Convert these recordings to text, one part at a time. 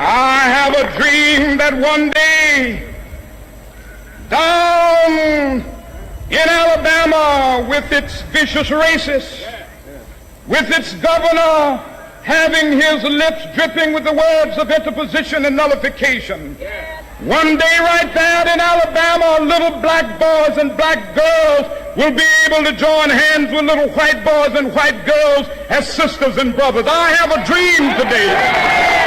I have a dream that one day down in Alabama, with its vicious racists, with its governor having his lips dripping with the words of interposition and nullification, one day right there in Alabama, little black boys and black girls will be able to join hands with little white boys and white girls as sisters and brothers. I have a dream today.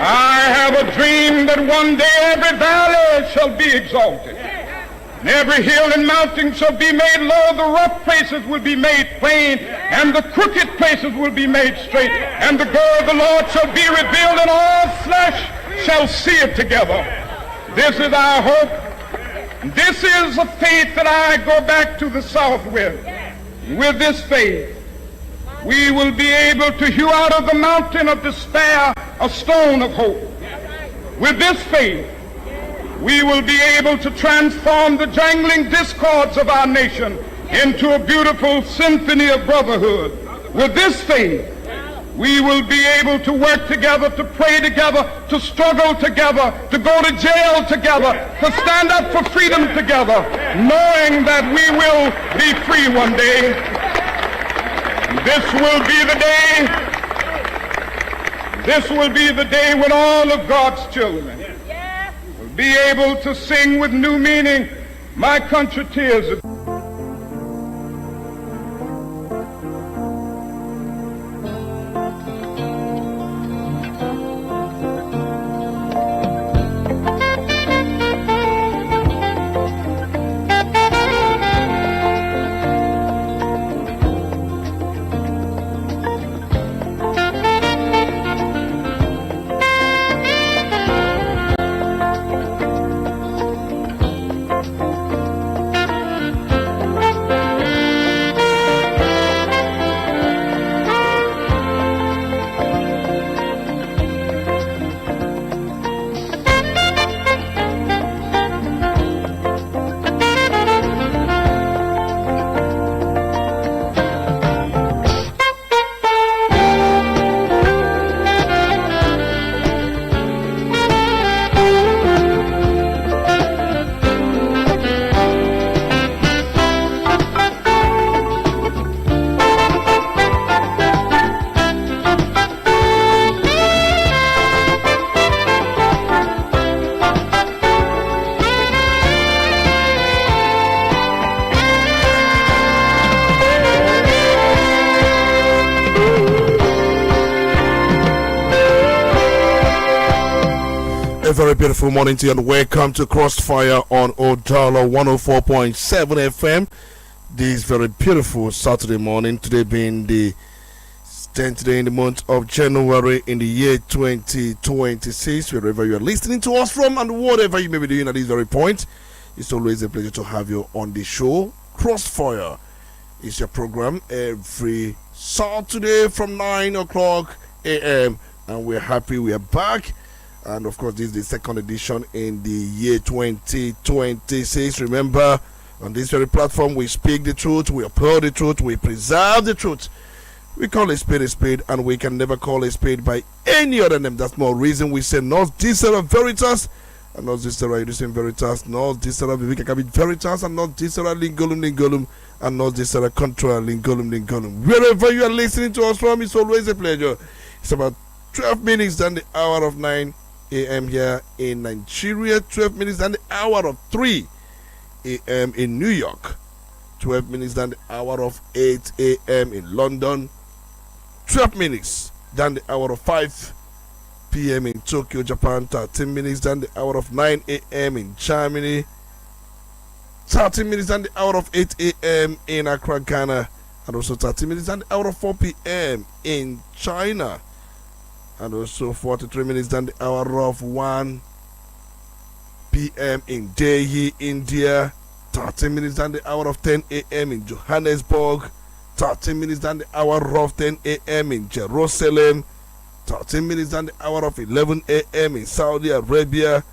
I have a dream that one day every valley shall be exalted, and every hill and mountain shall be made low. The rough places will be made plain, and the crooked places will be made straight. And the glory of the Lord shall be revealed, and all flesh shall see it together. This is our hope. This is a faith that I go back to the South with. With this faith, we will be able to hew out of the mountain of despair a stone of hope. With this faith, we will be able to transform the jangling discords of our nation into a beautiful symphony of brotherhood. With this faith, we will be able to work together, to pray together, to struggle together, to go to jail together, to stand up for freedom together, knowing that we will be free one day. This will be the day when all of God's children will be able to sing with new meaning, "My country tears." Very beautiful morning to you and welcome to Crossfire on Udala 104.7 FM. This very beautiful Saturday morning, today being the 10th day in the month of January in the year 2026. Wherever you are listening to us from and whatever you may be doing at this very point, it's always a pleasure to have you on the show. Crossfire is your program every Saturday from 9 o'clock a.m. and we're happy we are back. And of course, this is the second edition in the year 2026. Remember, on this very platform, we speak the truth, we uphold the truth, we preserve the truth. We call a spade, and we can never call a spade by any other name. That's more reason we say Nos Dicera Veritas, and Nos Dicera Idusim Veritas, Nos Dicera Vivica Cabit Veritas, and Nos Dicera Lingolum, and Nos Dicera Contra Lingolum. Wherever you are listening to us from, it's always a pleasure. It's about 12 minutes than the hour of 9 a.m. here in Nigeria, 12 minutes than the hour of 3 a.m. in New York, 12 minutes than the hour of 8 a.m. in London, 12 minutes than the hour of 5 p.m. in Tokyo, Japan, 13 minutes than the hour of 9 a.m. in Germany, 13 minutes than the hour of 8 a.m. in Accra, Ghana, and also 13 minutes than the hour of 4 p.m. in China. And also 43 minutes than the hour of 1 p.m. in Delhi, India. 30 minutes than the hour of 10 a.m. in Johannesburg. 30 minutes than the hour of 10 a.m. in Jerusalem. 30 minutes than the hour of 11 a.m. in Saudi Arabia.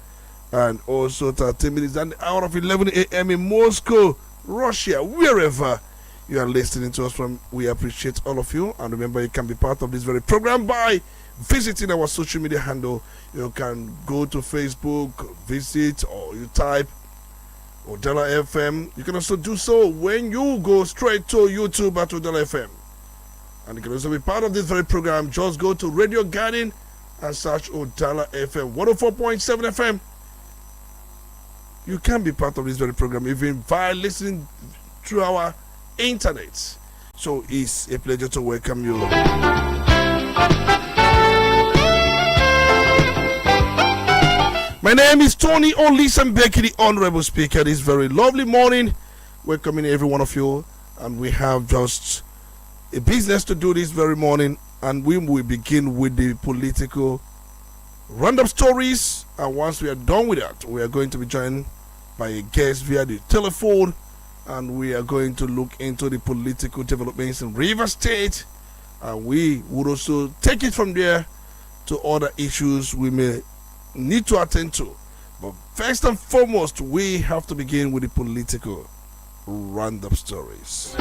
And also 30 minutes than the hour of 11 a.m. in Moscow, Russia. Wherever you are listening to us from. We appreciate all of you. And remember, you can be part of this very program by visiting our social media handle. You can go to Facebook, visit, or you type Udala FM. You can also do so when you go straight to YouTube at Udala FM. And you can also be part of this very program. Just go to Radio Garden and search Udala FM 104.7 FM. You can be part of this very program even by listening through our internet. So it's a pleasure to welcome you. My name is Tony Olisenbeki, the Honorable Speaker. This very lovely morning, welcoming every one of you. And we have just a business to do this very morning. And we will begin with the political roundup stories. And once we are done with that, we are going to be joined by a guest via the telephone. And we are going to look into the political developments in Rivers State. And we would also take it from there to other issues we may need to attend to. But first and foremost, we have to begin with the political roundup stories.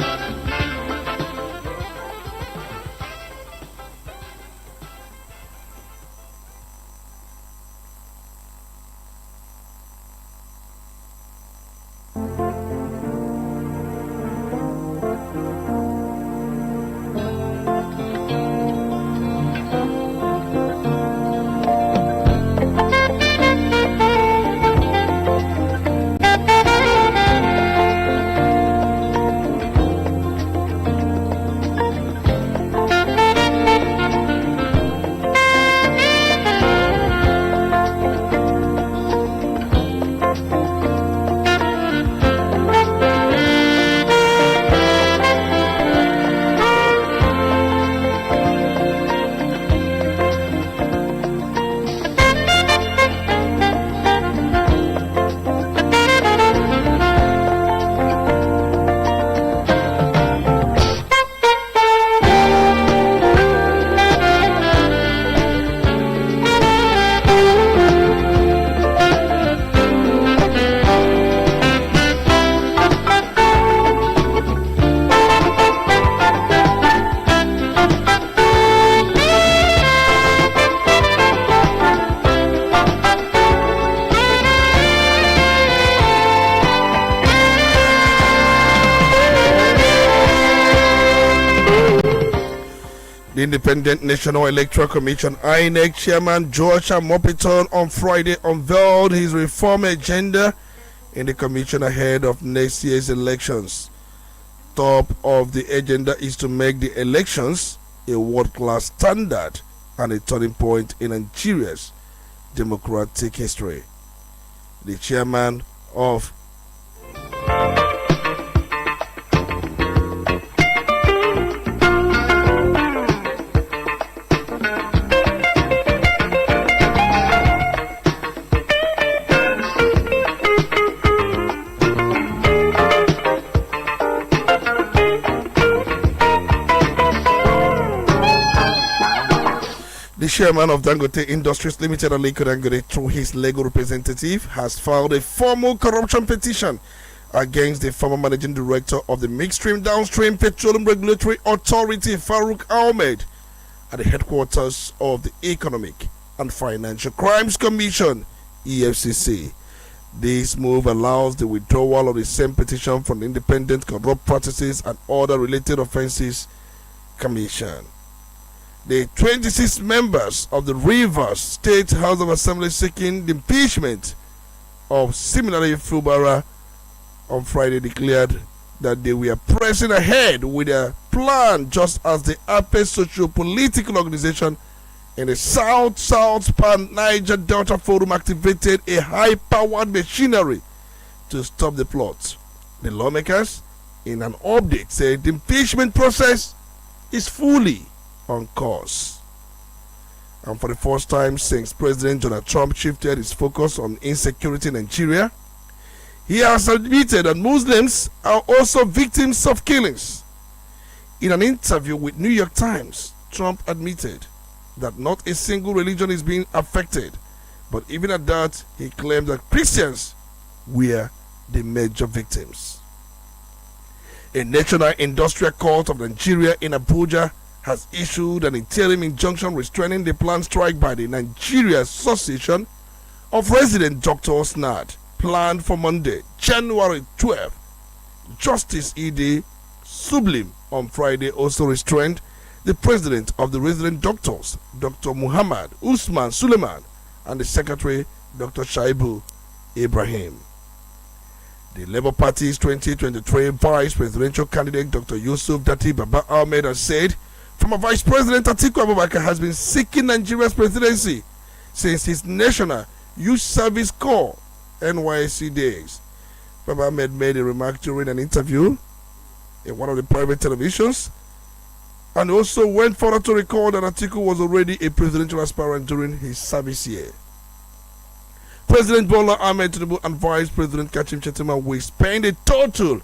Independent National Electoral Commission INEC Chairman George Amopiton on Friday unveiled his reform agenda in the commission ahead of next year's elections. Top of the agenda is to make the elections a world-class standard and a turning point in Nigeria's democratic history. The chairman of The chairman of Dangote Industries Limited, Aliko Dangote, through his legal representative, has filed a formal corruption petition against the former managing director of the Midstream Downstream Petroleum Regulatory Authority, Farouk Ahmed, at the headquarters of the Economic and Financial Crimes Commission, EFCC. This move allows the withdrawal of the same petition from the Independent Corrupt Practices and Other Related Offences Commission. The 26 members of the Rivers State House of Assembly seeking the impeachment of similarly Fubara on Friday declared that they were pressing ahead with their plan, just as the APE socio-political organization in the South Pan Niger Delta Forum activated a high-powered machinery to stop the plot. The lawmakers, in an update, said the impeachment process is fully on course. And for the first time since President Donald Trump shifted his focus on insecurity in Nigeria, he has admitted that Muslims are also victims of killings. In an interview with New York Times, Trump admitted that not a single religion is being affected, but even at that, he claimed that Christians were the major victims. A National Industrial Court of Nigeria in Abuja has issued an interim injunction restraining the planned strike by the Nigeria Association of Resident Doctors (NAD) planned for Monday, January 12th. Justice E.D. Sublim on Friday also restrained the president of the resident doctors, Dr. Muhammad Usman Suleiman, and the secretary, Dr. Shaibu Ibrahim. The Labour Party's 2023 vice presidential candidate, Dr. Yusuf Dati Baba Ahmed, has said former Vice President Atiku Abubakar has been seeking Nigeria's presidency since his National Youth Service Corps NYSC days. Baba Ahmed made a remark during an interview in one of the private televisions, and also went further to record that Atiku was already a presidential aspirant during his service year. President Bola Ahmed Tinubu and Vice President Kachim Shettima will spend a total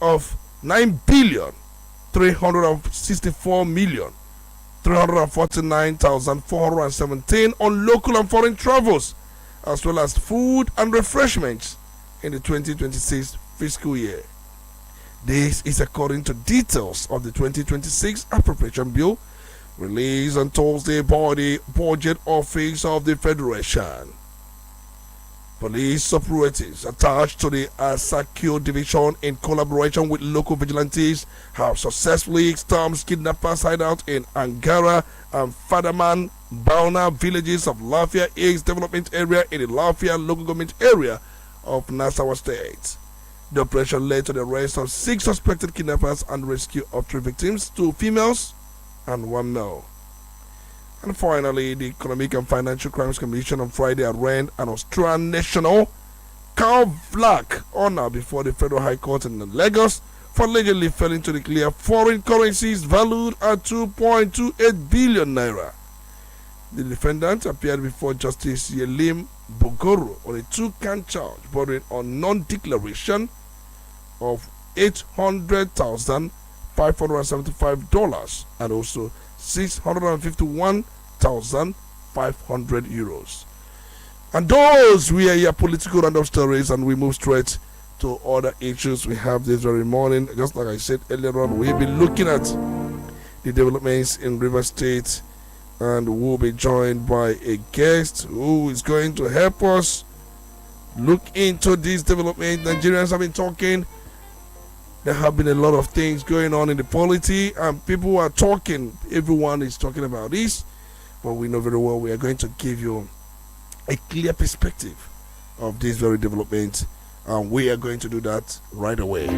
of 9,364,349,417 on local and foreign travels, as well as food and refreshments in the 2026 fiscal year. This is according to details of the 2026 Appropriation Bill released on Thursday by the Budget Office of the Federation. Police operatives attached to the Asakio Division, in collaboration with local vigilantes, have successfully stormed kidnappers' hideout in Angara and Fadaman Bauna villages of Lafia East Development Area in the Lafia local government area of Nassau State. The operation led to the arrest of 6 suspected kidnappers and rescue of 3 victims, 2 females and 1 male. And finally, the Economic and Financial Crimes Commission on Friday arraigned an Australian national, Carl Black, honor before the Federal High Court in Lagos for allegedly failing to declare foreign currencies valued at 2.28 billion naira. The defendant appeared before Justice Yelim Bogoro on a 2-count charge bordering on non-declaration of $800,575 and also €651,500. And those were your political roundup stories, and we move straight to other issues we have this very morning. Just like I said earlier on, we'll be looking at the developments in River State, and we'll be joined by a guest who is going to help us look into this development. Nigerians have been talking. There have been a lot of things going on in the polity, and people are talking. Everyone is talking about this, but we know very well we are going to give you a clear perspective of this very development, and we are going to do that right away.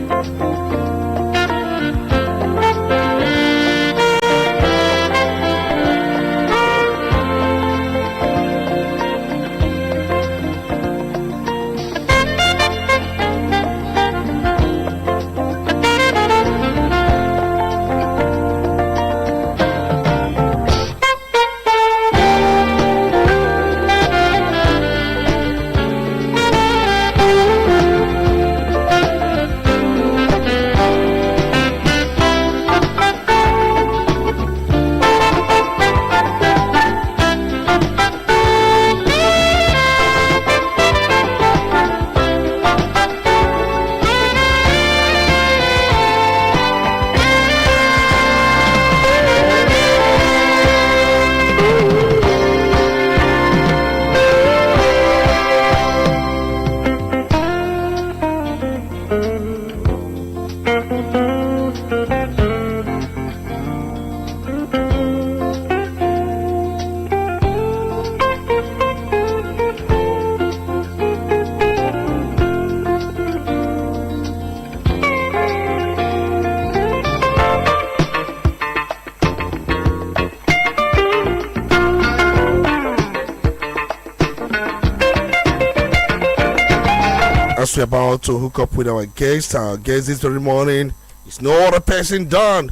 As we're about to hook up with our guest this very morning is no other person than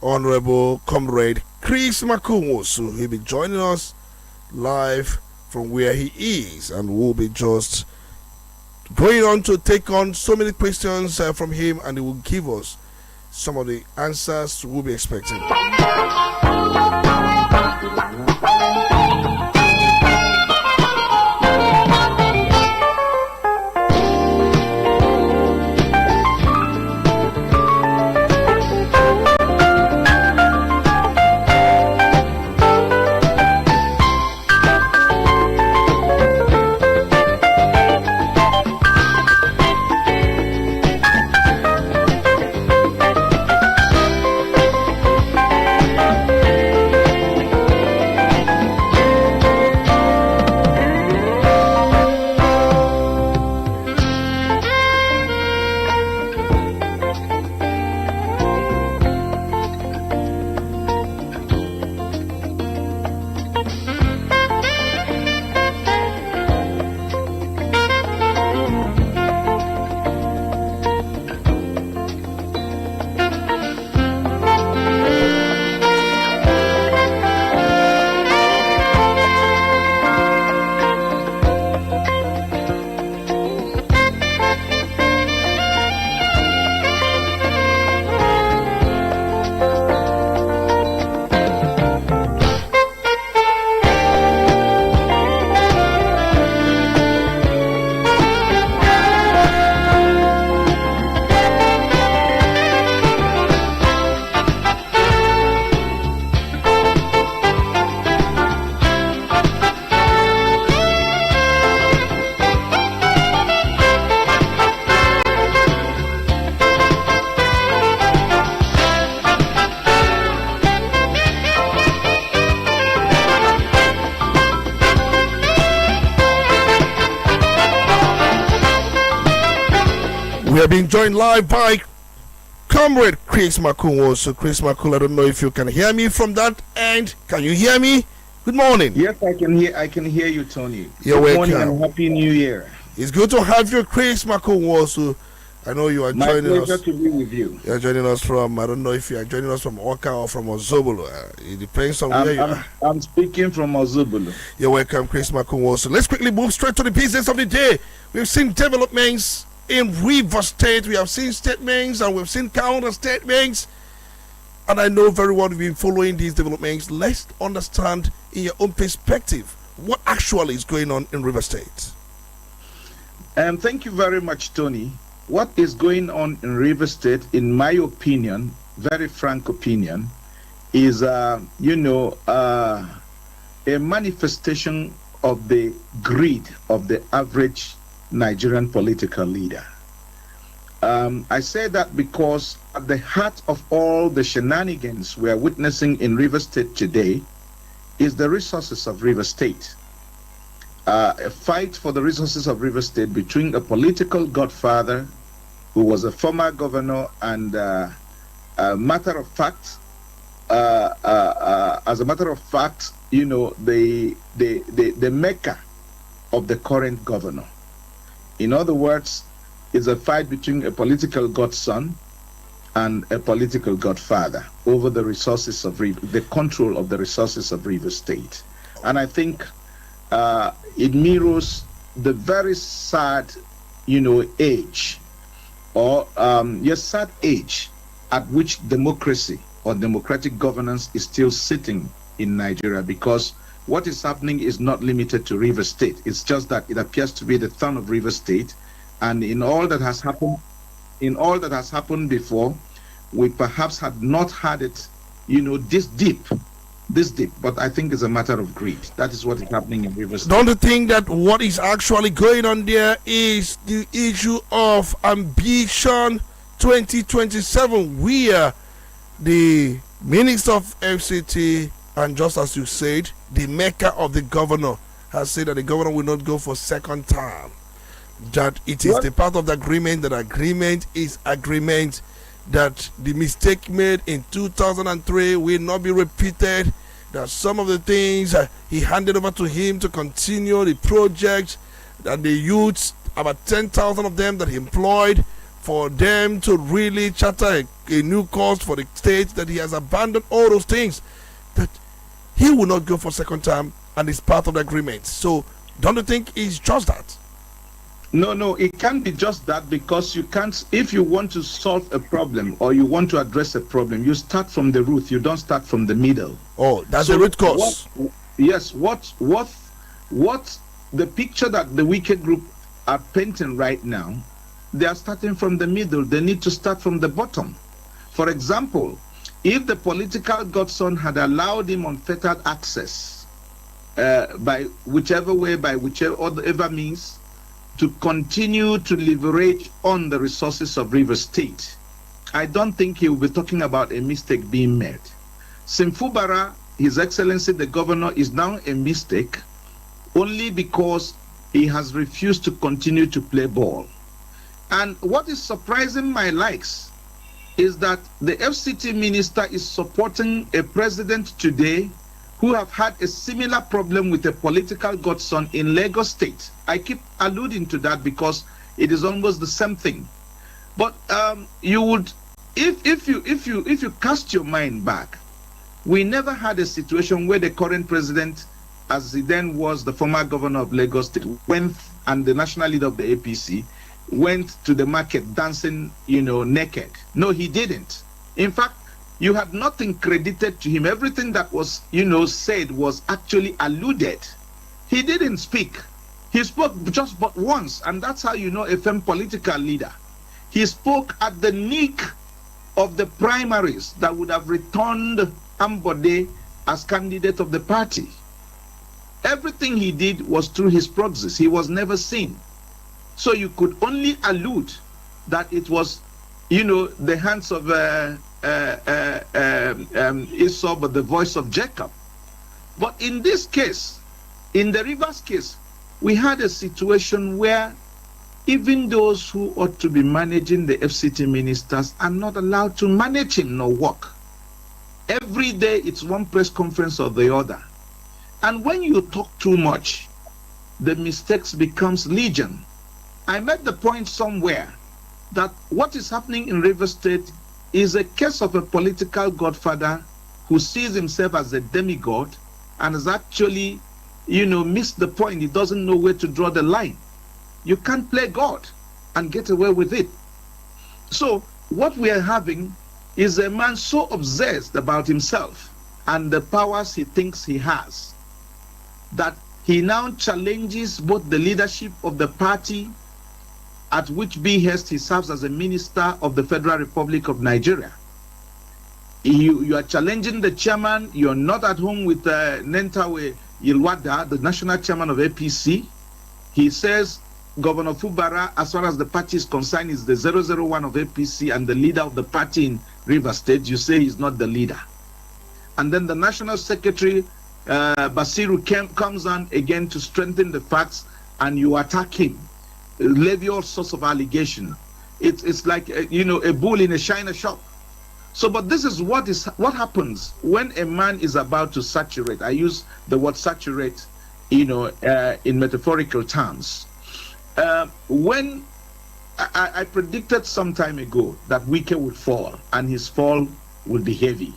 Honorable Comrade Chris Makumosu. He'll be joining us live from where he is, and we'll be just going on to take on so many questions from him, and he will give us some of the answers we'll be expecting. are being joined live by Comrade Chris Makunwo. So, Chris Makun, I don't know if you can hear me from that end. Can you hear me? Good morning. Yes, I can hear you, Tony. You're Good welcome. morning and Happy New Year. It's good to have you, Chris Makunwo. So, I know you are joining us. My pleasure to be with you. You're joining us from, I don't know if you are joining us from Oka or from Ozobolo. It depends on where you are. I'm speaking from Ozobolo. You're welcome, Chris Makunwo. So let's quickly move straight to the business of the day. We've seen developments in River State. We have seen statements and we've seen counter statements. And I know very well you've been following these developments. Let's understand in your own perspective what actually is going on in River State. Thank you very much, Tony. What is going on in River State, in my opinion, very frank opinion, is, a manifestation of the greed of the average Nigerian political leader. I say that because at the heart of all the shenanigans we are witnessing in River State today is the resources of River State. A fight for the resources of River State between a political godfather who was a former governor and as a matter of fact, the maker of the current governor. In other words, it's a fight between a political godson and a political godfather over the resources of the control of the resources of River State. And I think it mirrors the very sad, age, or sad age at which democracy or democratic governance is still sitting in Nigeria, because what is happening is not limited to River State. It's just that it appears to be the thorn of River State, and in all that has happened before, we perhaps had not had it, this deep. But I think it's a matter of greed. That is what is happening in River State. Don't you think that what is actually going on there is the issue of Ambition 2027, where the Minister of FCT, and just as you said, the maker of the governor, has said that the governor will not go for second term? That it is the part of the agreement, that agreement is agreement, that the mistake made in 2003 will not be repeated, that some of the things he handed over to him to continue the project, that the youths, about 10,000 of them that he employed, for them to really charter a new course for the state, that he has abandoned all those things, that he will not go for second term, and it's part of the agreement. So don't you think it's just that? No, it can't be just that, because you can't. If you want to solve a problem or you want to address a problem, you start from the root. You don't start from the middle. Oh, that's the root cause. What the picture that the wicked group are painting right now, they are starting from the middle. They need to start from the bottom. For example, if the political godson had allowed him unfettered access by whichever means, to continue to leverage on the resources of River State, I don't think he will be talking about a mistake being made. Simfubara, His Excellency the Governor, is now a mistake only because he has refused to continue to play ball. And what is surprising my likes is that the FCT minister is supporting a president today who have had a similar problem with a political godson in Lagos State. I keep alluding to that because it is almost the same thing. But you would, if you cast your mind back, we never had a situation where the current president, as he then was the former governor of Lagos State, went, and the national leader of the APC, went to the market dancing, naked. No, he didn't. In fact, you had nothing credited to him. Everything that was, said was actually alluded. He didn't speak. He spoke just but once, and that's how you know a firm political leader. He spoke at the nick of the primaries that would have returned Ambode as candidate of the party. Everything he did was through his proxies. He was never seen. So you could only allude that it was, the hands of Esau, but the voice of Jacob. But in this case, in the Rivers case, we had a situation where even those who ought to be managing the FCT ministers are not allowed to manage him nor work. Every day it's one press conference or the other. And when you talk too much, the mistakes becomes legion. I made the point somewhere that what is happening in Rivers State is a case of a political godfather who sees himself as a demigod and has actually, missed the point. He doesn't know where to draw the line. You can't play God and get away with it. So what we are having is a man so obsessed about himself and the powers he thinks he has that he now challenges both the leadership of the party at which behest he serves as a minister of the Federal Republic of Nigeria. You are challenging the chairman. You're not at home with Nentawe Yilwada, the national chairman of APC. He says Governor Fubara, as far as the party is concerned, is the 001 of APC and the leader of the party in Rivers State. You say he's not the leader. And then the national secretary, Basiru, comes on again to strengthen the facts, and you attack him, levy all sorts of allegations. It's like a bull in a china shop. So, but this is what happens when a man is about to saturate. I use the word saturate, in metaphorical terms. When I predicted some time ago that Wike would fall, and his fall would be heavy,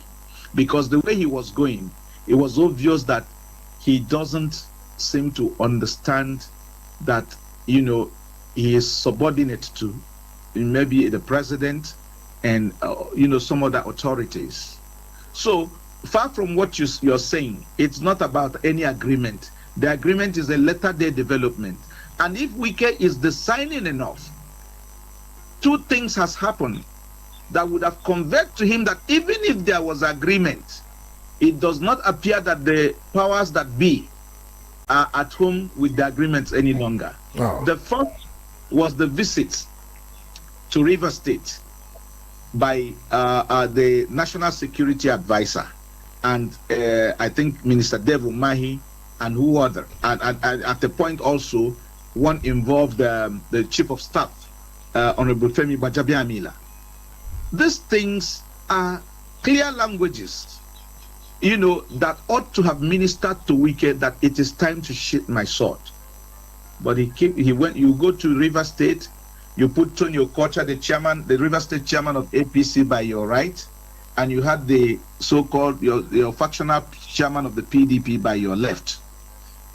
because the way he was going, it was obvious that he doesn't seem to understand that, he is subordinate to maybe the president and, some other authorities. So far from what you're saying, it's not about any agreement. The agreement is a latter-day development. And if Wike is designing enough, two things has happened that would have conveyed to him that even if there was agreement, it does not appear that the powers that be are at home with the agreements any longer. Oh. The first was the visit to Rivers State by the National Security Advisor and I think Minister Devu Mahi and who other. And at the point also, one involved the Chief of Staff, Honorable Femi Bajabiamila. These things are clear languages, that ought to have ministered to Wike that it is time to sheath my sword. But you go to Rivers State, you put Tony Okocha, the Rivers State chairman of APC by your right, and you had the so-called, your factional chairman of the PDP by your left.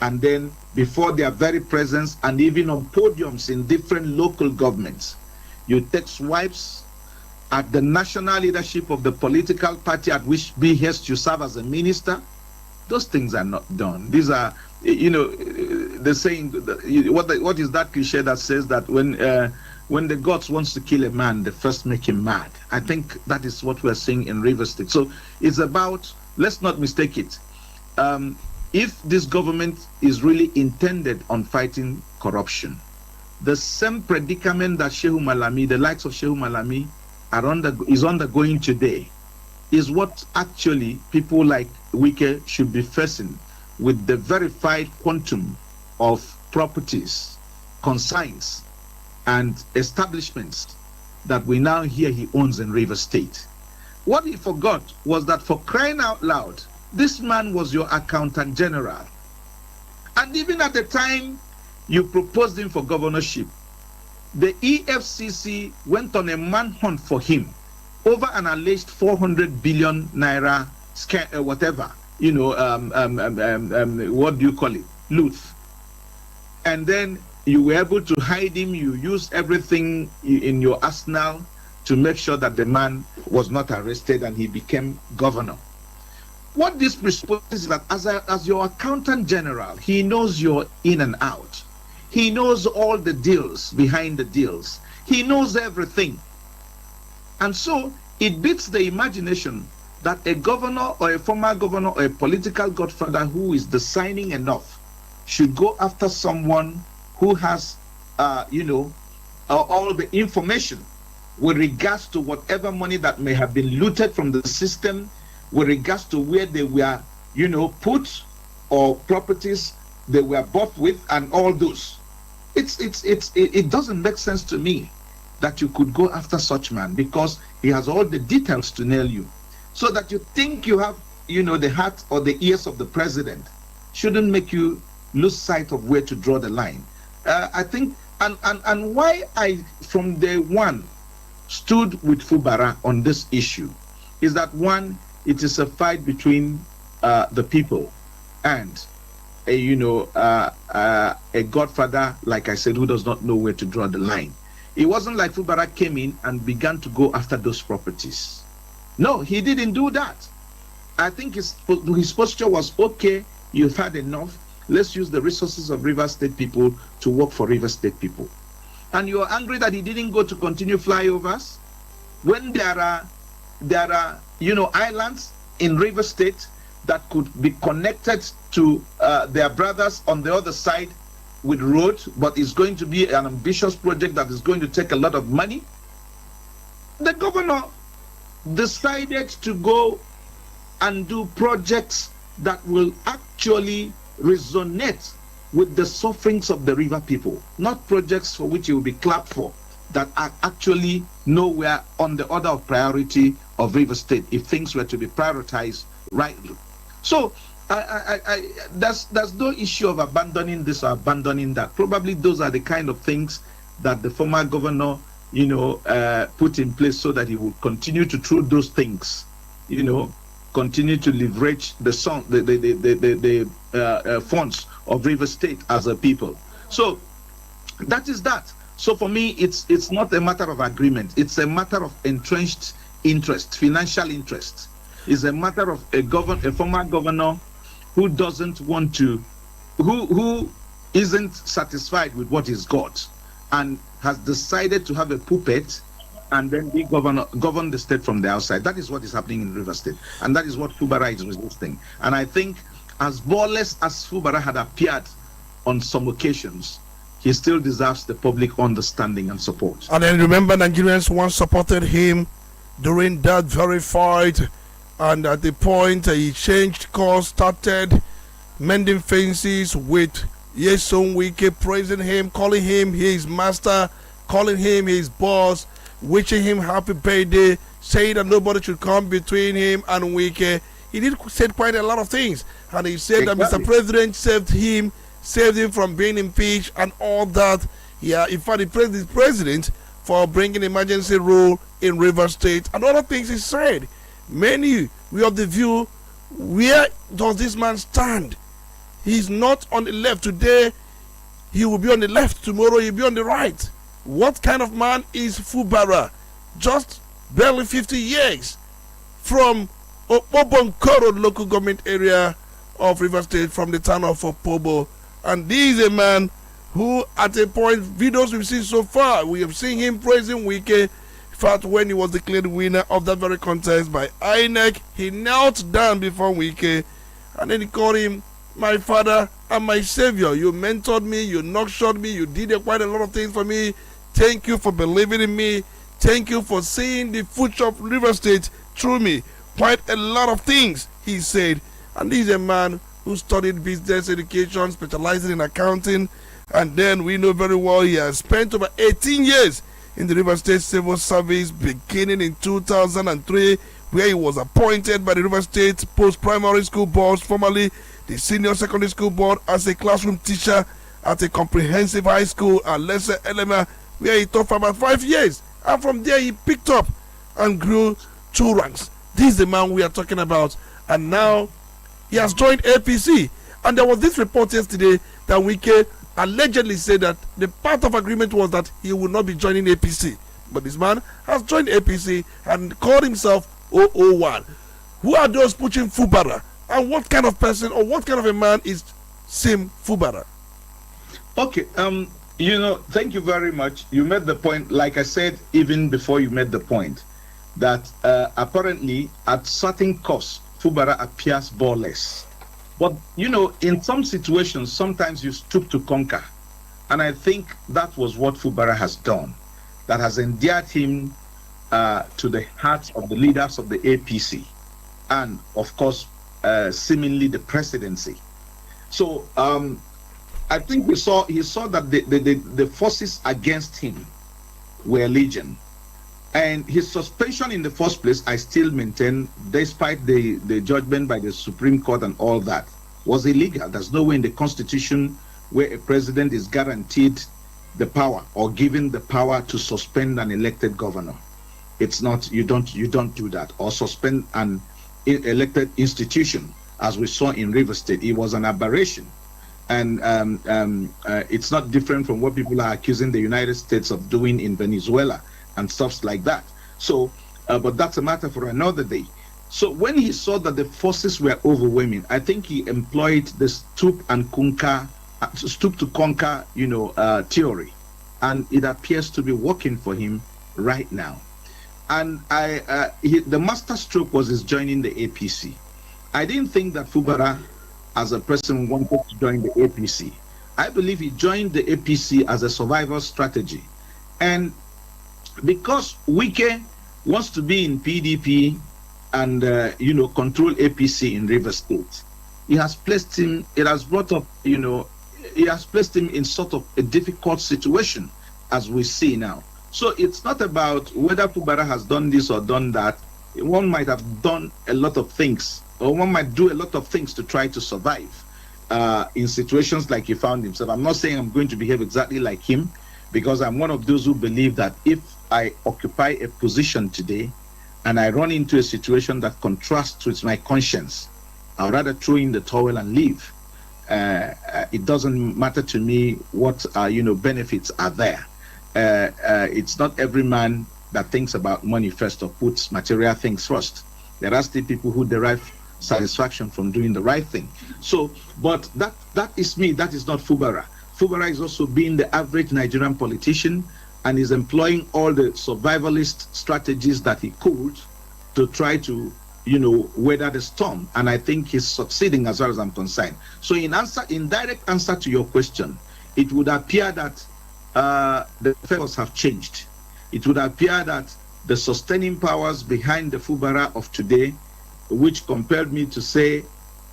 And then before their very presence, and even on podiums in different local governments, you take swipes at the national leadership of the political party at which behest you serve as a minister. Those things are not done. These are, the saying, what is that cliche that says that when the gods wants to kill a man, they first make him mad? I think that is what we're seeing in Rivers State. So it's about, let's not mistake it. If this government is really intended on fighting corruption, the same predicament that Shehu Malami, the likes of Shehu Malami, is undergoing today, is what actually people like Wike should be facing, with the verified quantum of properties, consigns, and establishments that we now hear he owns in Rivers State. What he forgot was that, for crying out loud, this man was your accountant general. And even at the time you proposed him for governorship, the EFCC went on a manhunt for him over an alleged 400 billion naira whatever, what do you call it? Loot. And then you were able to hide him. You used everything in your arsenal to make sure that the man was not arrested and he became governor. What this presupposes is that as your accountant general, he knows you're in and out. He knows all the deals behind the deals. He knows everything. And so it beats the imagination that a governor or a former governor or a political godfather who is designing enough should go after someone who has, all the information with regards to whatever money that may have been looted from the system, with regards to where they were, put, or properties they were bought with, and all those. it doesn't make sense to me that you could go after such man, because he has all the details to nail you. So that you think you have, the heart or the ears of the president shouldn't make you lose sight of where to draw the line. I think, and why I, from day one, stood with Fubara on this issue is that, one, it is a fight between the people and a godfather, like I said, who does not know where to draw the line. It wasn't like Fubara came in and began to go after those properties. No, he didn't do that. I think his posture was, okay, you've had enough. Let's use the resources of River State people to work for River State people. And you're angry that he didn't go to continue flyovers when there are islands in River State that could be connected to their brothers on the other side with road, but it's going to be an ambitious project that is going to take a lot of money. The governor decided to go and do projects that will actually resonate with the sufferings of the river people, not projects for which he will be clapped for, that are actually nowhere on the order of priority of River State if things were to be prioritized rightly. So there's no issue of abandoning this or abandoning that. Probably those are the kind of things that the former governor, put in place so that he would continue to through those things, continue to leverage the funds of River State as a people. So that is that. So for me, it's not a matter of agreement. It's a matter of entrenched interest, financial interest. It's a matter of a former governor who doesn't want to, who isn't satisfied with what he's got and has decided to have a puppet and then govern the state from the outside. That is what is happening in River State. And that is what Fubara is resisting. And I think as ballless as Fubara had appeared on some occasions, he still deserves the public understanding and support. And then remember, Nigerians once supported him during that very fight. And at the point he changed course, started mending fences with Yeson Wike, praising him, calling him his master, calling him his boss, wishing him happy birthday, saying that nobody should come between him and Wike. He did said quite a lot of things, and he said that Mr. President saved him from being impeached and all that. Yeah, in fact, he praised the president for bringing emergency rule in River State and other things he said. Many we of the view, where does this man stand? He's not on the left today. He will be on the left tomorrow. He'll be on the right. What kind of man is Fubara? Just barely 50 years from Opobonkoro local government area of River State, from the town of Opobo. And this is a man who, at a point, videos we've seen so far, we have seen him praising Wike. In fact, when he was declared winner of that very contest by INEC, he knelt down before Wike and then he called him my father and my savior. You mentored me, you nurtured me, you did quite a lot of things for me. Thank you for believing in me. Thank you for seeing the future of River State through me. Quite a lot of things, he said. And he's a man who studied business education, specializing in accounting. And then we know very well he has spent over 18 years in the River State Civil Service, beginning in 2003, where he was appointed by the River State Post-Primary School Board, formerly the Senior Secondary School Board, as a classroom teacher at a comprehensive high school at Lesser Elema, where he taught for about 5 years. And from there, he picked up and grew 2 ranks. This is the man we are talking about. And now, he has joined APC. And there was this report yesterday that Wike allegedly said that the part of agreement was that he will not be joining APC. But this man has joined APC and called himself 001. Who are those pushing Fubara? And what kind of person or what kind of a man is Sim Fubara? Okay, thank you very much. You made the point, like I said, even before you made the point, that apparently at certain costs, Fubara appears ballless. But, in some situations, sometimes you stoop to conquer. And I think that was what Fubara has done. That has endeared him to the hearts of the leaders of the APC. And, of course, seemingly the presidency. So, I think he saw that the forces against him were legion. And his suspension in the first place, I still maintain, despite the judgment by the Supreme Court and all that, was illegal. There's no way in the Constitution where a president is guaranteed the power or given the power to suspend an elected governor. It's not, you don't do that, or suspend an elected institution, as we saw in River State. It was an aberration. And it's not different from what people are accusing the United States of doing in Venezuela and stuff like that. So, but that's a matter for another day. So when he saw that the forces were overwhelming, I think he employed the stoop to conquer, theory, and it appears to be working for him right now. And the master stroke was his joining the APC. I didn't think that Fubara, as a person, wanted to join the APC. I believe he joined the APC as a survival strategy, and because Wike wants to be in PDP and control APC in River State, he has placed him. It has brought up, he has placed him in sort of a difficult situation, as we see now. So it's not about whether Fubara has done this or done that. One might have done a lot of things, or one might do a lot of things to try to survive in situations like he found himself. I'm not saying I'm going to behave exactly like him, because I'm one of those who believe that if I occupy a position today and I run into a situation that contrasts with my conscience, I'd rather throw in the towel and leave. It doesn't matter to me what benefits are there. It's not every man that thinks about money first or puts material things first. There are still people who derive satisfaction from doing the right thing. So, but that is me. That is not Fubara. Fubara is also being the average Nigerian politician and is employing all the survivalist strategies that he could to try to, weather the storm. And I think he's succeeding as far as I'm concerned. So in direct answer to your question, it would appear that the affairs have changed. It would appear that the sustaining powers behind the Fubara of today, which compelled me to say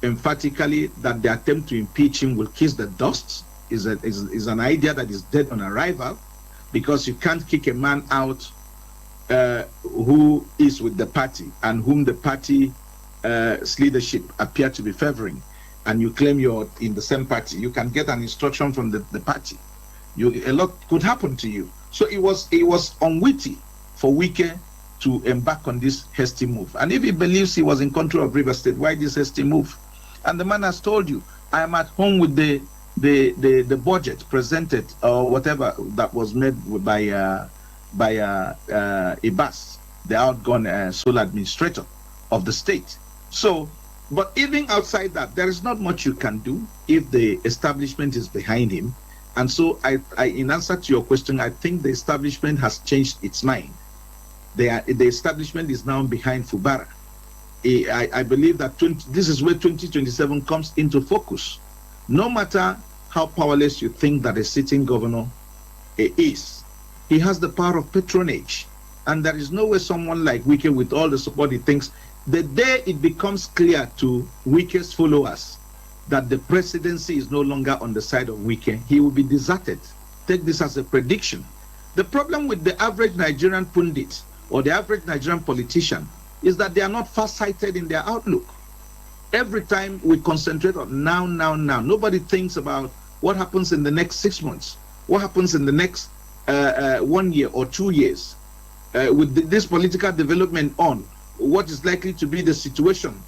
emphatically that the attempt to impeach him will kiss the dust, is an idea that is dead on arrival, because you can't kick a man out who is with the party and whom the party's leadership appear to be favoring, and you claim you're in the same party. You can get an instruction from the party. A lot could happen to you. So it was unwitty for Wike to embark on this hasty move. And if he believes he was in control of River State, why this hasty move? And the man has told you, I am at home with the budget presented or whatever that was made by Ibas, the outgone sole administrator of the state. So, but even outside that, there is not much you can do if the establishment is behind him. And so, I in answer to your question, I think the establishment has changed its mind. The establishment is now behind Fubara. I believe that this is where 2027 comes into focus. No matter how powerless you think that a sitting governor is, he has the power of patronage. And there is no way someone like Wike, with all the support he thinks, the day it becomes clear to Wike's followers that the presidency is no longer on the side of Wike, he will be deserted. Take this as a prediction. The problem with the average Nigerian pundit or the average Nigerian politician is that they are not far-sighted in their outlook. Every time we concentrate on now, nobody thinks about what happens in the next 6 months, what happens in the next 1 year or 2 years. With this political development on, what is likely to be the situation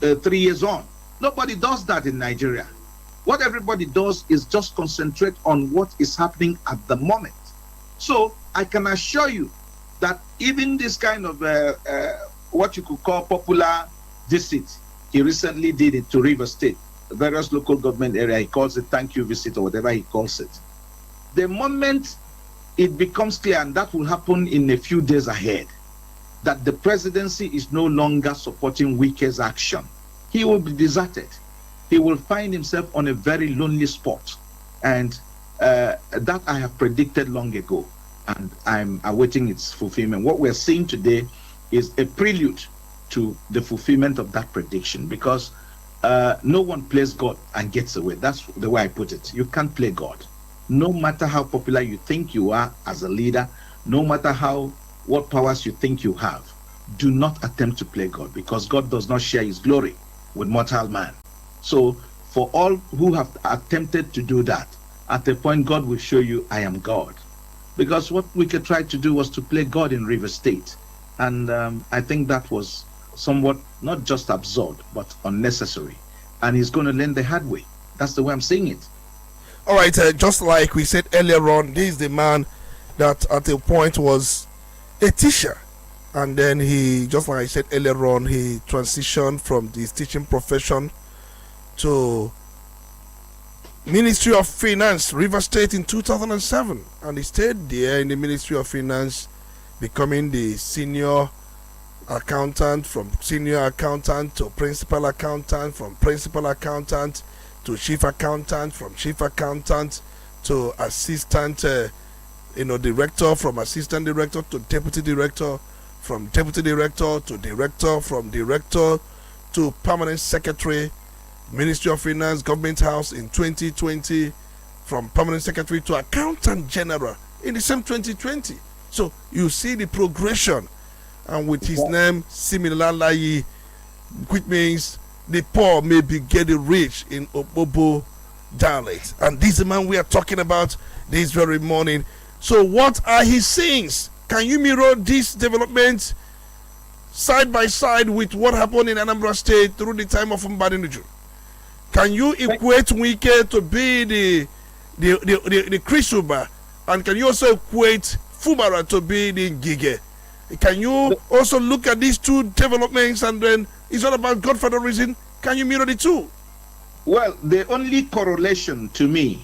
3 years on. Nobody does that in Nigeria. What everybody does is just concentrate on what is happening at the moment. So I can assure you that even this kind of what you could call popular visit, he recently did it to River State, various local government area. He calls it thank you visit or whatever he calls it. The moment it becomes clear, and that will happen in a few days ahead, that the presidency is no longer supporting Wike's action, he will be deserted. He will find himself on a very lonely spot. And that I have predicted long ago, and I'm awaiting its fulfillment. What we're seeing today is a prelude to the fulfillment of that prediction, because no one plays God and gets away. That's the way I put it. You can't play God. No matter how popular you think you are as a leader, no matter what powers you think you have, do not attempt to play God, because God does not share his glory with mortal man. So for all who have attempted to do that, at a point God will show you, I am God. Because what we could try to do was to play God in River State. And I think that was somewhat not just absurd, but unnecessary. And he's going to learn the hard way. That's the way I'm saying it. All right, just like we said earlier on, this is the man that at a point was a teacher. And then he, just like I said earlier on, he transitioned from his teaching profession to Ministry of Finance, River State in 2007. And he stayed there in the Ministry of Finance, becoming the senior accountant, from senior accountant to principal accountant, from principal accountant to chief accountant, from chief accountant to assistant director, from assistant director to deputy director, from deputy director to director, from director to permanent secretary, Ministry of Finance, Government House in 2020, from permanent secretary to accountant general in the same 2020. So you see the progression, and with his name similarly, which means the poor may be getting rich in Obobo dialect. And this is the man we are talking about this very morning. So what are his sins? Can you mirror this development side by side with what happened in Anambra State through the time of Mbadinuju? Can you equate Wike to be the Krisuba, and can you also equate Fubara to be the Ngige? Can you also look at these two developments, and then it's all about godfatherism? Can you mirror the two? Well, the only correlation to me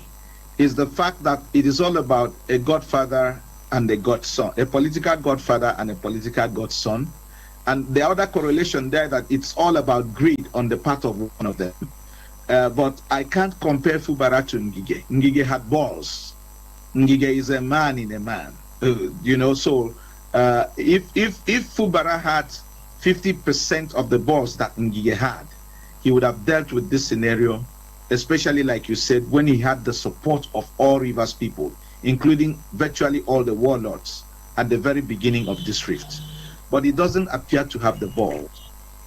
is the fact that it is all about a godfather and a godson, a political godfather and a political godson. And the other correlation there, that it's all about greed on the part of one of them. But I can't compare Fubara to Ngige. Ngige had balls. Ngige is a man in a man. So if Fubara had 50% of the balls that Ngige had, he would have dealt with this scenario, especially like you said, when he had the support of all Rivers people, including virtually all the warlords at the very beginning of this rift. But he doesn't appear to have the balls,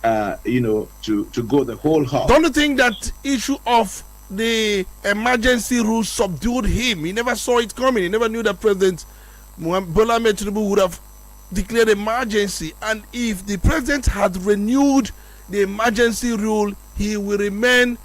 to go the whole hog. Don't you think that issue of the emergency rule subdued him? He never saw it coming. He never knew that President Bola Ahmed Tinubu would have declared emergency. And if the president had renewed the emergency rule, he will remain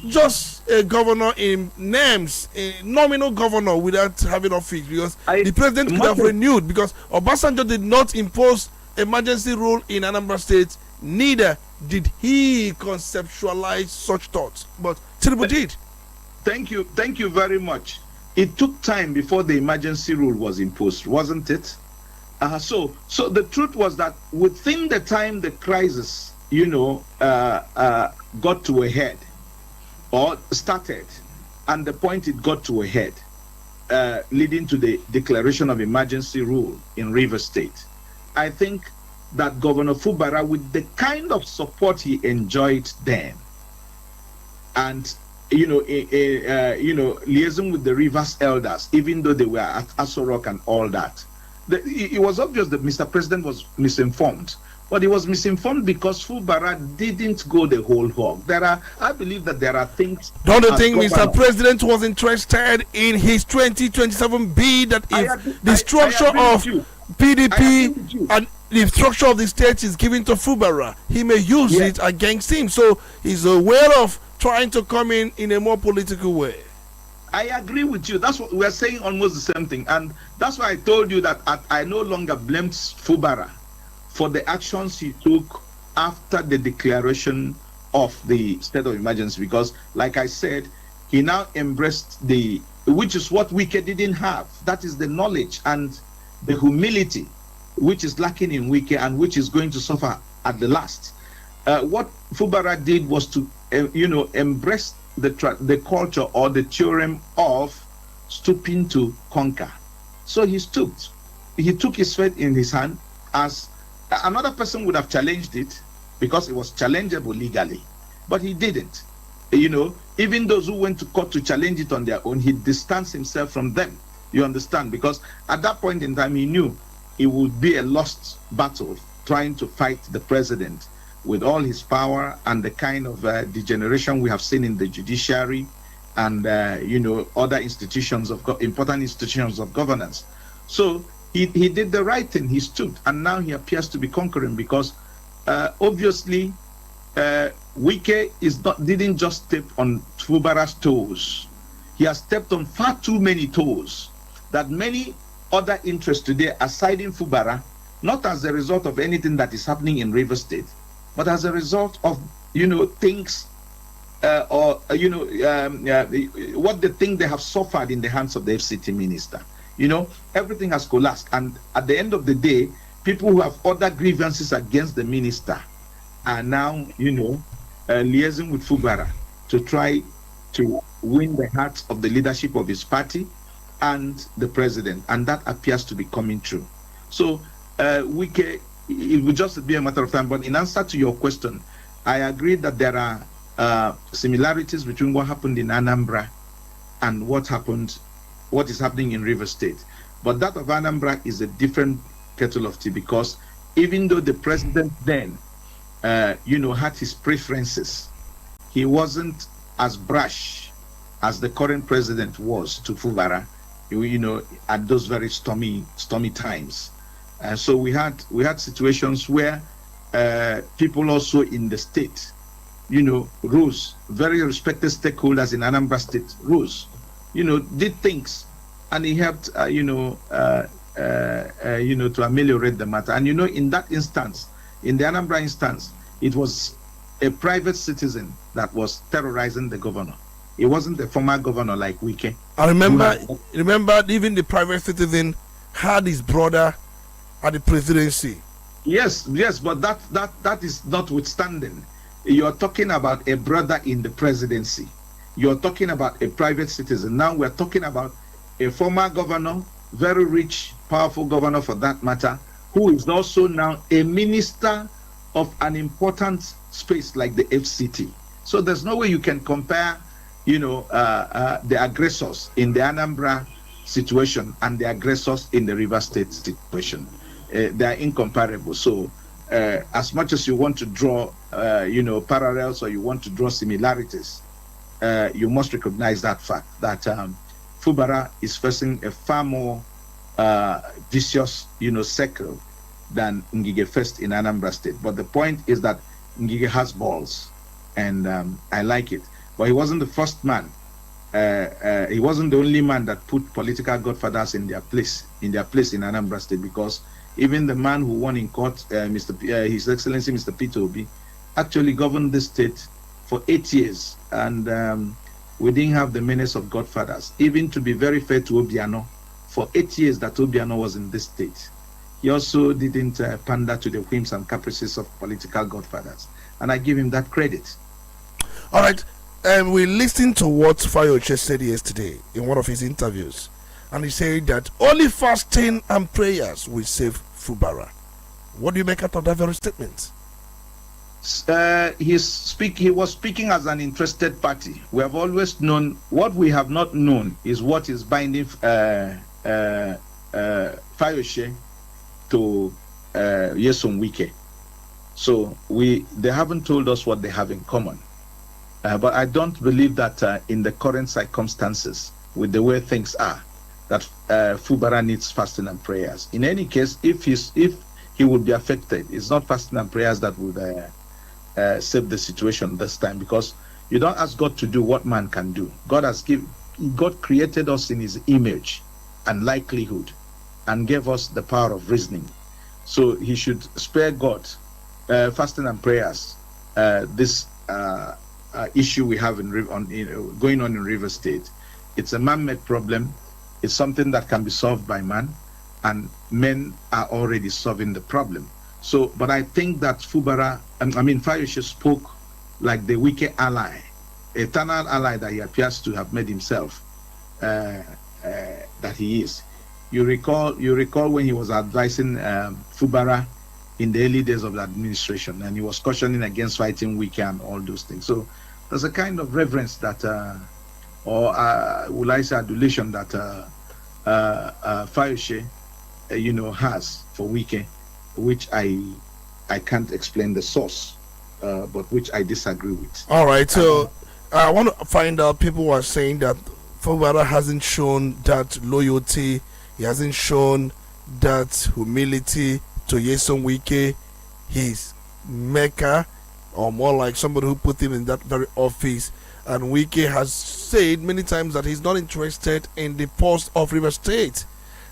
just a governor in names, a nominal governor without having office, because the president could have renewed, because Obasanjo did not impose emergency rule in Anambra State, neither did he conceptualize such thoughts, but Tinubu did. Thank you very much. It took time before the emergency rule was imposed, wasn't it? So the truth was that within the time the crisis, got to a head, or started, and the point it got to a head, leading to the declaration of emergency rule in River State, I think that Governor Fubara, with the kind of support he enjoyed then, and liaison with the Rivers elders, even though they were at Aso Rock and all that, it was obvious that Mr. President was misinformed. But he was misinformed because Fubara didn't go the whole hog. I believe that there are things. Don't you think Mr. President was interested in his 2027 bid, that if the structure of PDP and the structure of the state is given to Fubara, he may use it against him? So he's aware of trying to come in a more political way. I agree with you. That's what we're saying, almost the same thing. And that's why I told you that I no longer blamed Fubara for the actions he took after the declaration of the state of emergency, because, like I said, he now embraced which is what Wike didn't have. That is the knowledge and the humility which is lacking in Wike, and which is going to suffer at the last. What Fubara did was to, embrace the culture or the theorem of stooping to conquer. So he stooped. He took his fate in his hand, as another person would have challenged it, because it was challengeable legally. but he didn't. Even those who went to court to challenge it on their own, he distanced himself from them. You understand? Because at that point in time, he knew it would be a lost battle trying to fight the president with all his power and the kind of degeneration we have seen in the judiciary and other institutions important institutions of governance. So he did the right thing. He stood, and now he appears to be conquering because obviously Wike didn't just step on Fubara's toes. He has stepped on far too many toes that many other interests today are siding Fubara, not as a result of anything that is happening in Rivers State, but as a result of things what they think they have suffered in the hands of the FCT minister. Everything has collapsed, and at the end of the day, people who have other grievances against the minister are now liaising with Fubara to try to win the hearts of the leadership of his party and the president, and that appears to be coming true. So it will just be a matter of time. But in answer to your question, I agree that there are similarities between what happened in Anambra and what is happening in Rivers State. But that of Anambra is a different kettle of tea, because even though the president then had his preferences, he wasn't as brash as the current president was to Fubara, at those very stormy times. So we had situations where people also in the state, rose, very respected stakeholders in Anambra State rose, did things, and he helped, to ameliorate the matter. And in that instance, in the Anambra instance, it was a private citizen that was terrorizing the governor. It wasn't the former governor like Wike. I remember even the private citizen had his brother at the presidency. Yes, but that is notwithstanding. You're talking about a brother in the presidency. You're talking about a private citizen. Now we're talking about a former governor, very rich, powerful governor for that matter, who is also now a minister of an important space like the FCT. So there's no way you can compare, the aggressors in the Anambra situation and the aggressors in the River State situation. They are incomparable. So as much as you want to draw, parallels, or you want to draw similarities, you must recognize that fact that Fubara is facing a far more vicious, circle than Ngige faced in Anambra State. But the point is that Ngige has balls, and I like it. But he wasn't the first man. He wasn't the only man that put political godfathers in their place in Anambra State, because even the man who won in court, His Excellency Mr. Peter Obi, actually governed the state for 8 years, and we didn't have the menace of godfathers. Even to be very fair to Obiano, for 8 years that Obiano was in this state, he also didn't pander to the whims and caprices of political godfathers, and I give him that credit. All right, we listened to what Fayose said yesterday in one of his interviews, and he said that only fasting and prayers will save Fubara. What do you make out of that very statement? He was speaking as an interested party. We have always known. What we have not known is what is binding Fayose to Nyesom Wike. So they haven't told us what they have in common. But I don't believe that in the current circumstances, with the way things are, that Fubara needs fasting and prayers. In any case, if he would be affected, it's not fasting and prayers that would save the situation this time, because you don't ask God to do what man can do. God created us in His image and likelihood, and gave us the power of reasoning. So He should spare God fasting and prayers. This issue we have going on in River State, it's a man-made problem. It's something that can be solved by man, and men are already solving the problem. So, but I think that Fayose spoke like the Wike ally, eternal ally that he appears to have made himself, that he is. You recall when he was advising Fubara in the early days of the administration, and he was cautioning against fighting Wike and all those things. So there's a kind of reverence that, will I say adulation that Fayose, has for Wike, which I can't explain the source, but which I disagree with. All right, so I want to find out. People are saying that Fubara hasn't shown that loyalty, he hasn't shown that humility to Nyesom Wike, his maker, or more like somebody who put him in that very office. And Wike has said many times that he's not interested in the post of River State,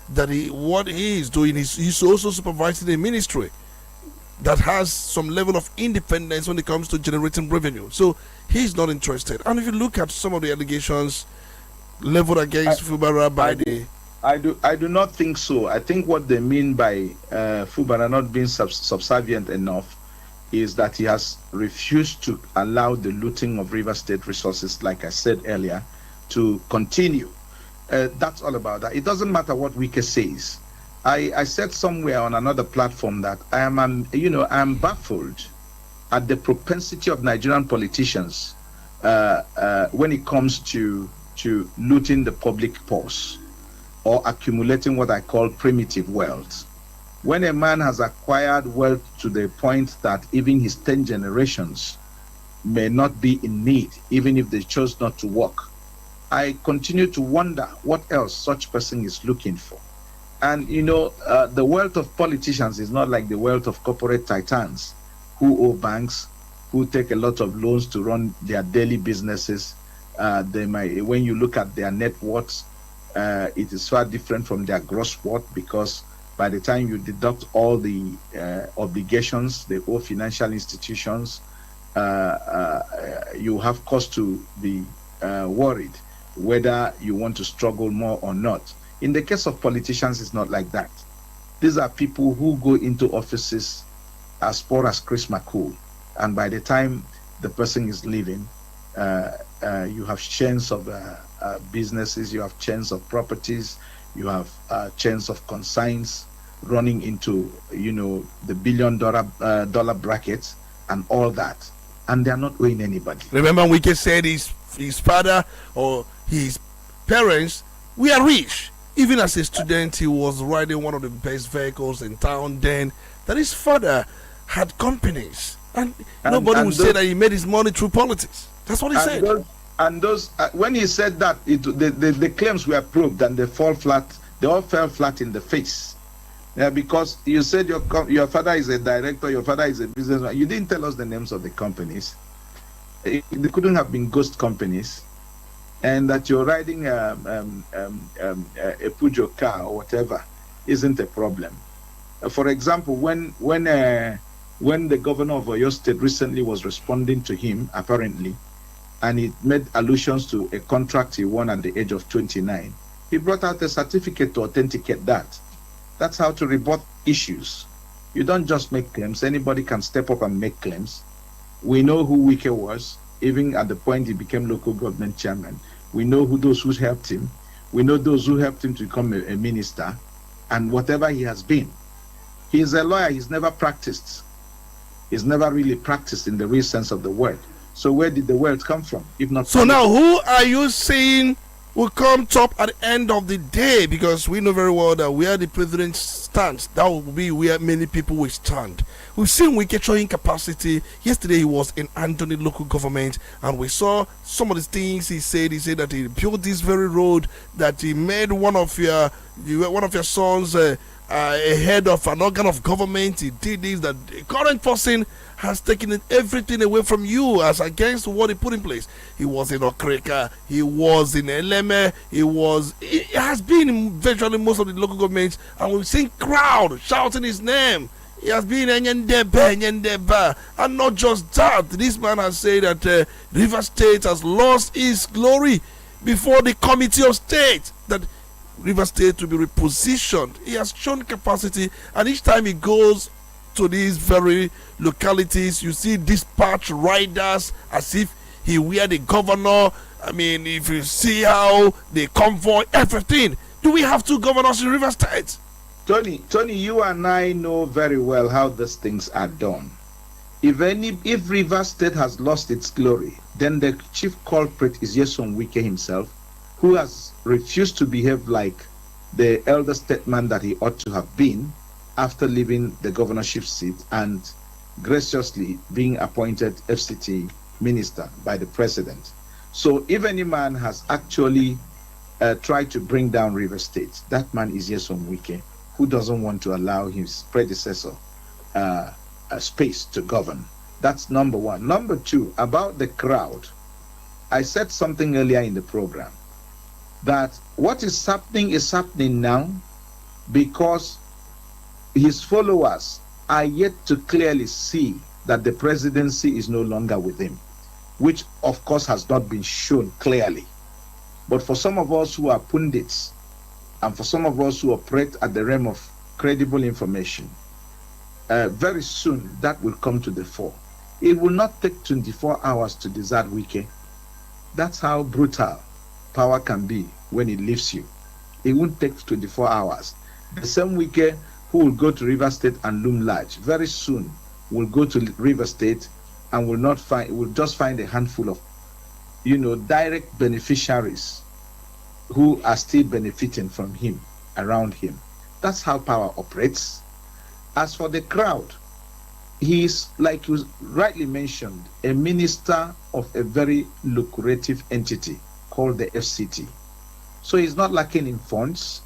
that what he is doing is he's also supervising a ministry that has some level of independence when it comes to generating revenue. So he's not interested. And if you look at some of the allegations leveled against Fubara by I do not think so. I think what they mean by Fubara not being subservient enough is that he has refused to allow the looting of River State resources, like I said earlier, to continue. That's all about that. It doesn't matter what Wike says. I said somewhere on another platform that I am baffled at the propensity of Nigerian politicians when it comes to looting the public purse or accumulating what I call primitive wealth. When a man has acquired wealth to the point that even his 10 generations may not be in need, even if they chose not to work, I continue to wonder what else such person is looking for. And the wealth of politicians is not like the wealth of corporate titans who owe banks, who take a lot of loans to run their daily businesses. When you look at their net worths, it is far different from their gross worth, because by the time you deduct all the obligations they owe financial institutions, you have cause to be worried whether you want to struggle more or not. In the case of politicians, it's not like that. These are people who go into offices as poor as Chris McCool, and by the time the person is leaving, you have chains of businesses, you have chains of properties, you have chains of consigns running into the $billion brackets and all that, and they are not owing anybody. Remember, Wike said his father or his parents were rich. Even as a student, he was riding one of the best vehicles in town then, that his father had companies, and nobody would say that he made his money through politics. That's what he said. When he said that, the claims were proved, and they all fell flat in the face. Yeah, because you said your father is a director, your father is a businessman. You didn't tell us the names of the companies. They couldn't have been ghost companies. And that you're riding a Peugeot car or whatever isn't a problem. For example, when the governor of Oyo State recently was responding to him, apparently, and he made allusions to a contract he won at the age of 29, he brought out a certificate to authenticate that. That's how to rebut issues. You don't just make claims. Anybody can step up and make claims. We know who Wike was, even at the point he became local government chairman. We know those who helped him. We know those who helped him to become a minister, and whatever he has been. He is a lawyer. He's never practiced. He's never really practiced in the real sense of the word. So where did the wealth come from, if not? So now, who are you saying will come top at the end of the day? Because we know very well that where the president stands, that will be where many people will stand. We've seen Wike showing capacity. Yesterday he was in Anthony local government, and we saw some of the things he said. He said that he built this very road, that he made one of your sons a head of an organ of government. He did this, that the current person has taken everything away from you as against what he put in place. He was in Okreka, he was in Eleme, he has been in virtually most of the local governments, and we've seen crowd shouting his name. He has been Nyendeba, and not just that. This man has said that River State has lost its glory before the Committee of State, that River State to be repositioned. He has shown capacity, and each time he goes to these very localities, you see dispatch riders as if he were the governor. I mean, if you see how they convoy everything. Do we have two governors in River State? Tony, you and I know very well how these things are done. If Rivers State has lost its glory, then the chief culprit is Nyesom Wike himself, who has refused to behave like the elder statesman that he ought to have been after leaving the governorship seat and graciously being appointed FCT minister by the president. So if any man has actually tried to bring down Rivers State, that man is Nyesom Wike, who doesn't want to allow his predecessor a space to govern. That's number one. Number two, about the crowd. I said something earlier in the program that what is happening now because his followers are yet to clearly see that the presidency is no longer with him, which of course has not been shown clearly. But for some of us who are pundits, and for some of us who operate at the realm of credible information, very soon that will come to the fore. It will not take 24 hours to desert Wike. That's how brutal power can be when it leaves you. It won't take 24 hours. The same Wike who will go to River State and loom large, very soon will go to River State and will just find a handful of, direct beneficiaries who are still benefiting from him, around him. That's how power operates. As for the crowd, he is, like you rightly mentioned, a minister of a very lucrative entity called the FCT. So he's not lacking in funds.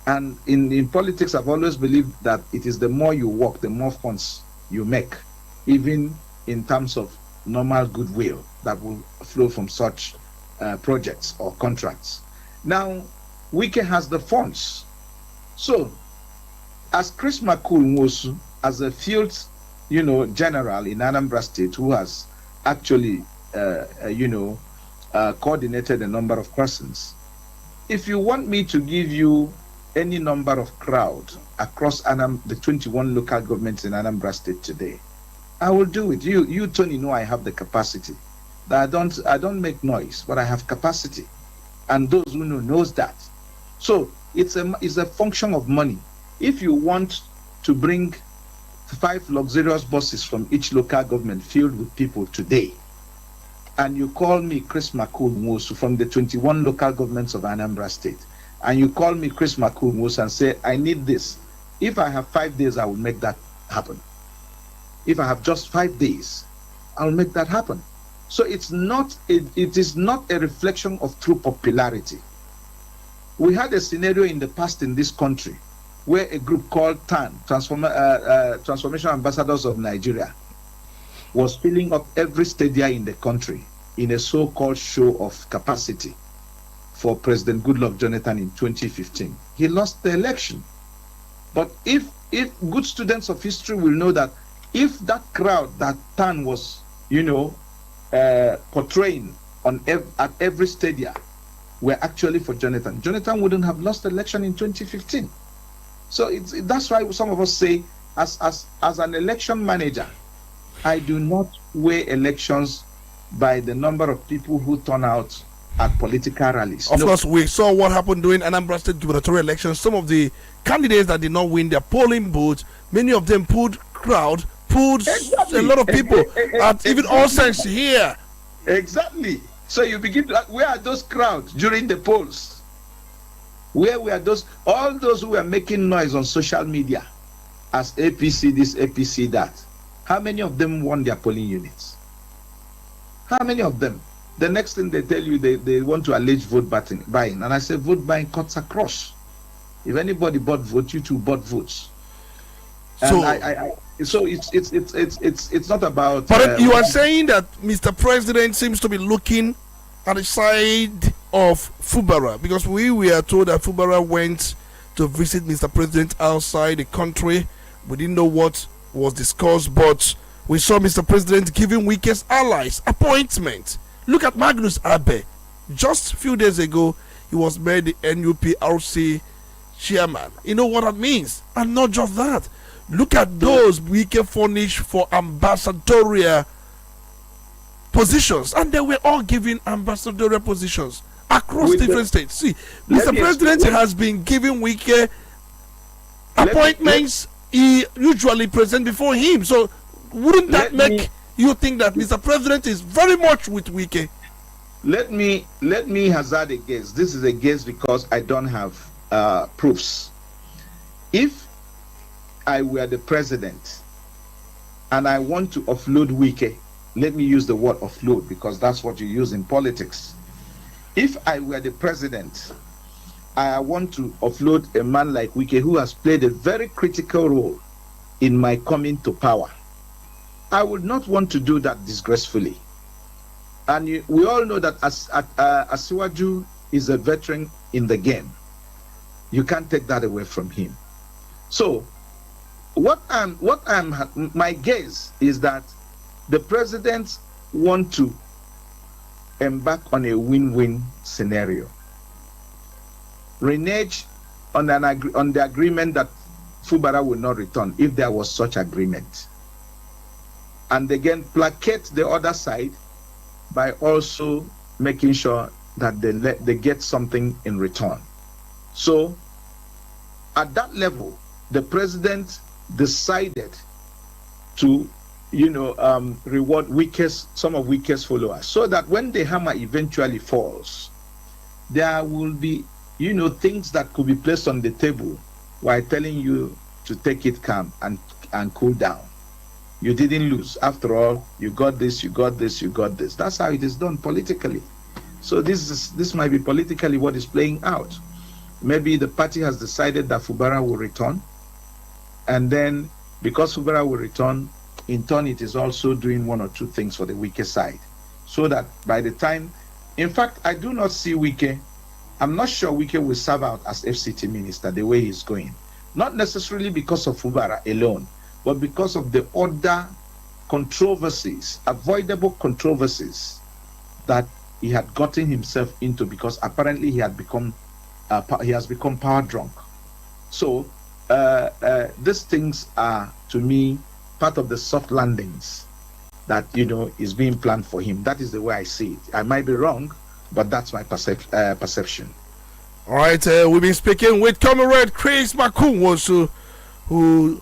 And in politics, I've always believed that it is the more you work, the more funds you make, even in terms of normal goodwill that will flow from such projects or contracts. Now, Wike has the funds. So, as Chris Makul as a field, general in Anambra State, who has actually, coordinated a number of persons, if you want me to give you any number of crowd across the 21 local governments in Anambra State today, I will do it. You, Tony, know I have the capacity. That I don't make noise, but I have capacity. And those who knows that. So it's a function of money. If you want to bring 5 luxurious buses from each local government filled with people today, and you call me Chris Makul from the 21 local governments of Anambra State, and you call me Chris Makul and say, I need this. If I have 5 days, I will make that happen. If I have just 5 days, I'll make that happen. So it is not a reflection of true popularity. We had a scenario in the past in this country where a group called TAN, Transformation Ambassadors of Nigeria, was filling up every stadium in the country in a so-called show of capacity for President Goodluck Jonathan in 2015. He lost the election. But if good students of history will know that if that crowd that TAN was, portraying at every stadium were actually for Jonathan wouldn't have lost the election in 2015. So that's why some of us say, as an election manager, I do not weigh elections by the number of people who turn out at political rallies. Of course, we saw what happened during Anambra State gubernatorial elections. Some of the candidates that did not win their polling booths, many of them pulled exactly. A lot of people at even all sense here. Exactly. So you begin to, where are those crowds during the polls? Where were all those who were making noise on social media as APC this, APC that? How many of them won their polling units? How many of them? The next thing they tell you, they want to allege vote buying. And I say vote buying cuts across. If anybody bought votes, you too bought votes. And so it's not about. But you are saying that Mr. President seems to be looking at the side of Fubara, because we were told that Fubara went to visit Mr. President outside the country. We didn't know what was discussed, but we saw Mr. President giving Wike's allies appointment. Look at Magnus Abe. Just a few days ago, he was made the NUPRC chairman. You know what that means? And not just that. Look at those Wike furnished for ambassadorial positions, and they were all given ambassadorial positions across different states. See, Mr. President has been giving Wike appointments he usually present before him. So wouldn't that make you think that Mr. President is very much with Wike? Let me hazard a guess. This is a guess because I don't have proofs. If I were the president and I want to offload Wike, let me use the word offload because that's what you use in politics. If I were the president, I want to offload a man like Wike who has played a very critical role in my coming to power. I would not want to do that disgracefully. And we all know that Asiwaju is a veteran in the game. You can't take that away from him. So, my guess is that the presidents want to embark on a win-win scenario. Renege on the agreement that Fubara will not return if there was such agreement. And again, placate the other side by also making sure that they get something in return. So, at that level, the president decided to, reward some of Wike's followers, so that when the hammer eventually falls, there will be, things that could be placed on the table while telling you to take it calm and cool down. You didn't lose. After all, you got this, you got this, you got this. That's how it is done politically. So this might be politically what is playing out. Maybe the party has decided that Fubara will return. And then because Fubara will return, in turn it is also doing one or two things for the Wike side. So that by the time, in fact, I do not see Wike. I'm not sure Wike will serve out as FCT minister the way he's going. Not necessarily because of Fubara alone, but because of the other controversies, avoidable controversies that he had gotten himself into, because apparently he has become power drunk. So these things are, to me, part of the soft landings that is being planned for him. That is the way I see it. I might be wrong, but that's my perception. All right, we've been speaking with Comrade Chris Makunwosu, who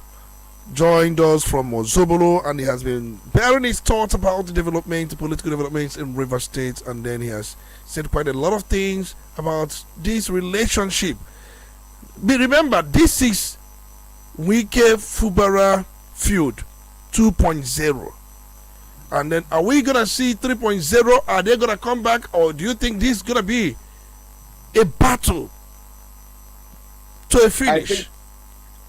joined us from Ozobolo, and he has been bearing his thoughts about the political developments in River State, and then he has said quite a lot of things about this relationship. But remember, this is Wike Fubara feud 2.0. And then are we going to see 3.0? Are they going to come back, or do you think this is going to be a battle to a finish?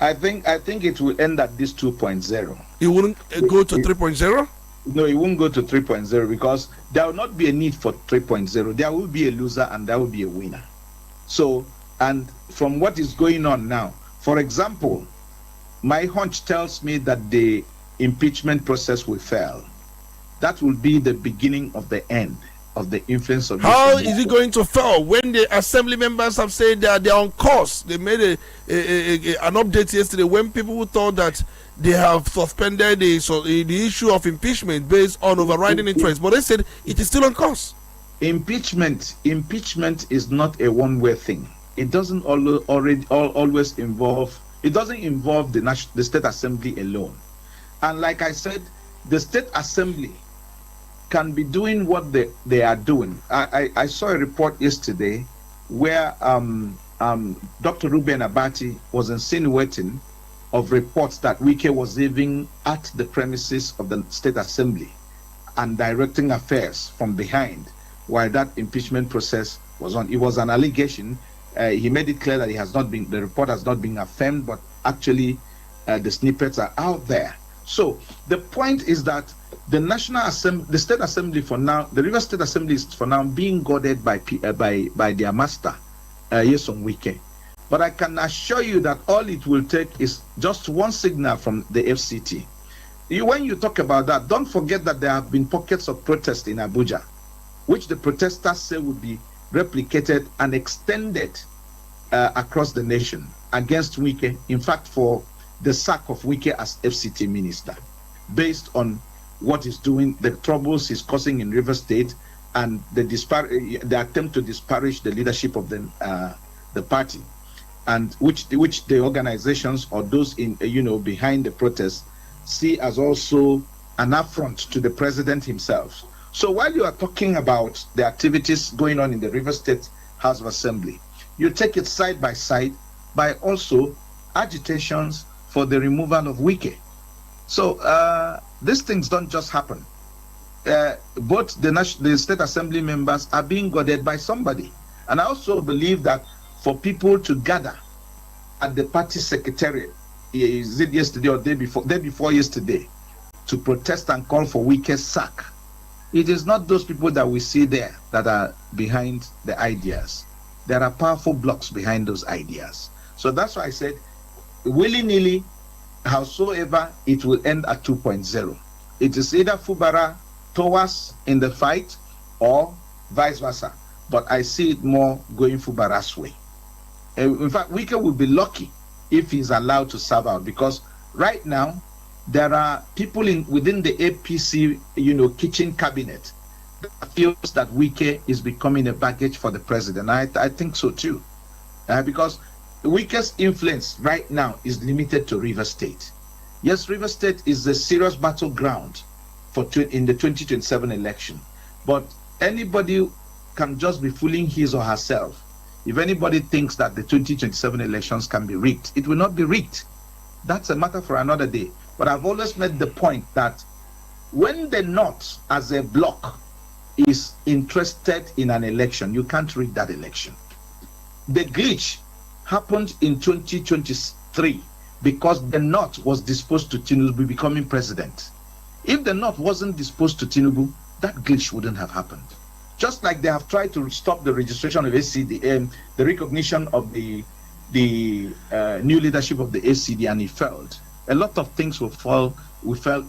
I think it will end at this 2.0. It wouldn't go to 3.0? No, it won't go to 3.0 because there will not be a need for 3.0. There will be a loser and there will be a winner. So, and from what is going on now, for example, my hunch tells me that the impeachment process will fail. That will be the beginning of the end of the influence of. How is it going to fail when the assembly members have said that they are on course? They made an update yesterday when people who thought that they have suspended the issue of impeachment based on overriding interest, but they said it is still on course. Impeachment is not a one-way thing. It doesn't always involve. It doesn't involve the state assembly alone. And like I said, the state assembly can be doing what they are doing. I saw a report yesterday where Dr. Ruben Abati was insinuating of reports that Wike was living at the premises of the state assembly and directing affairs from behind while that impeachment process was on. It was an allegation. He made it clear that the report has not been affirmed, but actually the snippets are out there. So the point is that the National Assembly, the State Assembly for now, the River State Assembly is for now being guarded by their master, Nyesom Wike. But I can assure you that all it will take is just one signal from the FCT. When you talk about that, don't forget that there have been pockets of protest in Abuja, which the protesters say would be replicated and extended across the nation against Wike. In fact, for the sack of Wike as FCT minister, based on what he's doing, the troubles he's causing in River State, and the attempt to disparage the leadership of the party. and which the organizations or those in behind the protest see as also an affront to the president himself. So while you are talking about the activities going on in the River State House of Assembly, you take it side by side by also agitations for the removal of Wike. So these things don't just happen. Both the State Assembly members are being guarded by somebody. And I also believe that for people to gather at the party secretariat, is it yesterday or day before yesterday, to protest and call for Wike's sack, it is not those people that we see there that are behind the ideas. There are powerful blocks behind those ideas. So that's why I said, willy-nilly, howsoever, it will end at 2.0. It is either Fubara towards in the fight or vice versa. But I see it more going Fubara's way. In fact, Wike will be lucky if he's allowed to serve out, because right now there are people within the APC, kitchen cabinet that feels that Wike is becoming a baggage for the president. I think so too, because Wike's influence right now is limited to River State. Yes, River State is a serious battleground in the 2027 election, but anybody can just be fooling his or herself. If anybody thinks that the 2027 elections can be rigged, it will not be rigged. That's a matter for another day. But I've always made the point that when the North as a bloc is interested in an election, you can't rig that election. The glitch happened in 2023 because the North was disposed to Tinubu becoming president. If the North wasn't disposed to Tinubu, that glitch wouldn't have happened. Just like they have tried to stop the registration of ACD and the recognition of the new leadership of the ACD, and it failed. A lot of things will fail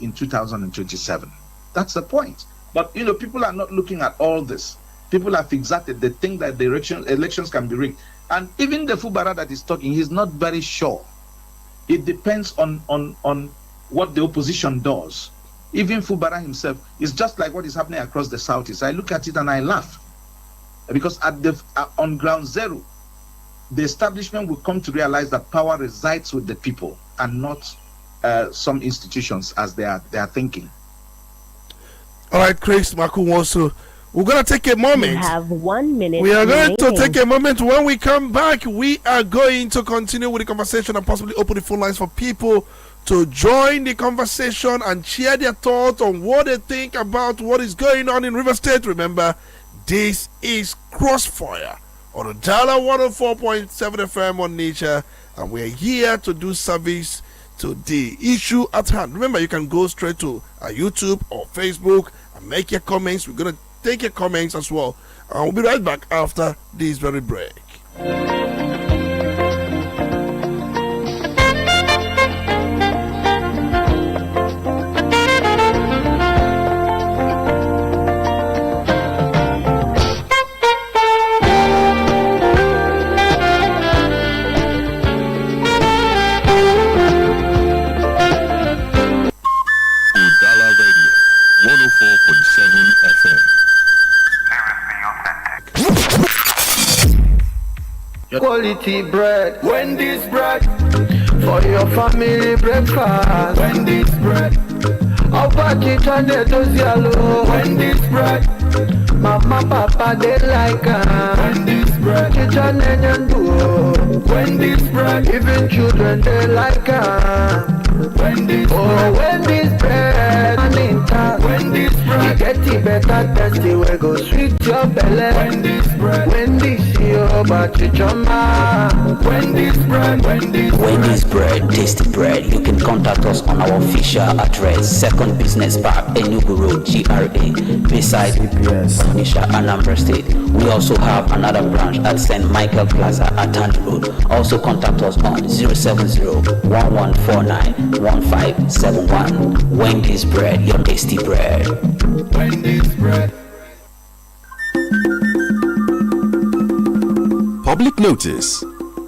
in 2027. That's the point. But people are not looking at all this. People are fixated. They think that the elections can be rigged. And even the Fubara that is talking, he's not very sure. It depends on what the opposition does. Even Fubara himself is just like what is happening across the Southeast. I look at it and I laugh, because on ground zero, the establishment will come to realize that power resides with the people and not some institutions as they are thinking. All right, Chris Makuwoso, we're going to take a moment. You have 1 minute. We are going to take a moment. When we come back, we are going to continue with the conversation and possibly open the phone lines for people to join the conversation and share their thoughts on what they think about what is going on in River State. Remember, this is Crossfire on Udala 104.7 FM Onitsha, and we're here to do service to the issue at hand. Remember, you can go straight to YouTube or Facebook and make your comments. We're going to take your comments as well. And we'll be right back after this very break. Quality bread, Wendy's bread, for your family breakfast. Wendy's bread, Opa Chichane Tozialo. Wendy's bread, Mama Papa they like Wendy's bread, Chichane Nyanduo. Wendy's bread, even children they like Wendy's bread, Wendy's bread, and in town. Wendy's bread, you get it better tasty, we go sweet your belly. Wendy's bread, Wendy's your bachichoma. Wendy's bread, Wendy's bread, tasty bread. You can contact us on our official address, 2nd Business Park, Enugu Road, GRA, beside Onitsha, Anambra State. We also have another branch at St. Michael Plaza at Tandy Road. Also contact us on 070-1149-1571. Wendy's bread, your tasty bread. Wendy's bread. Public notice.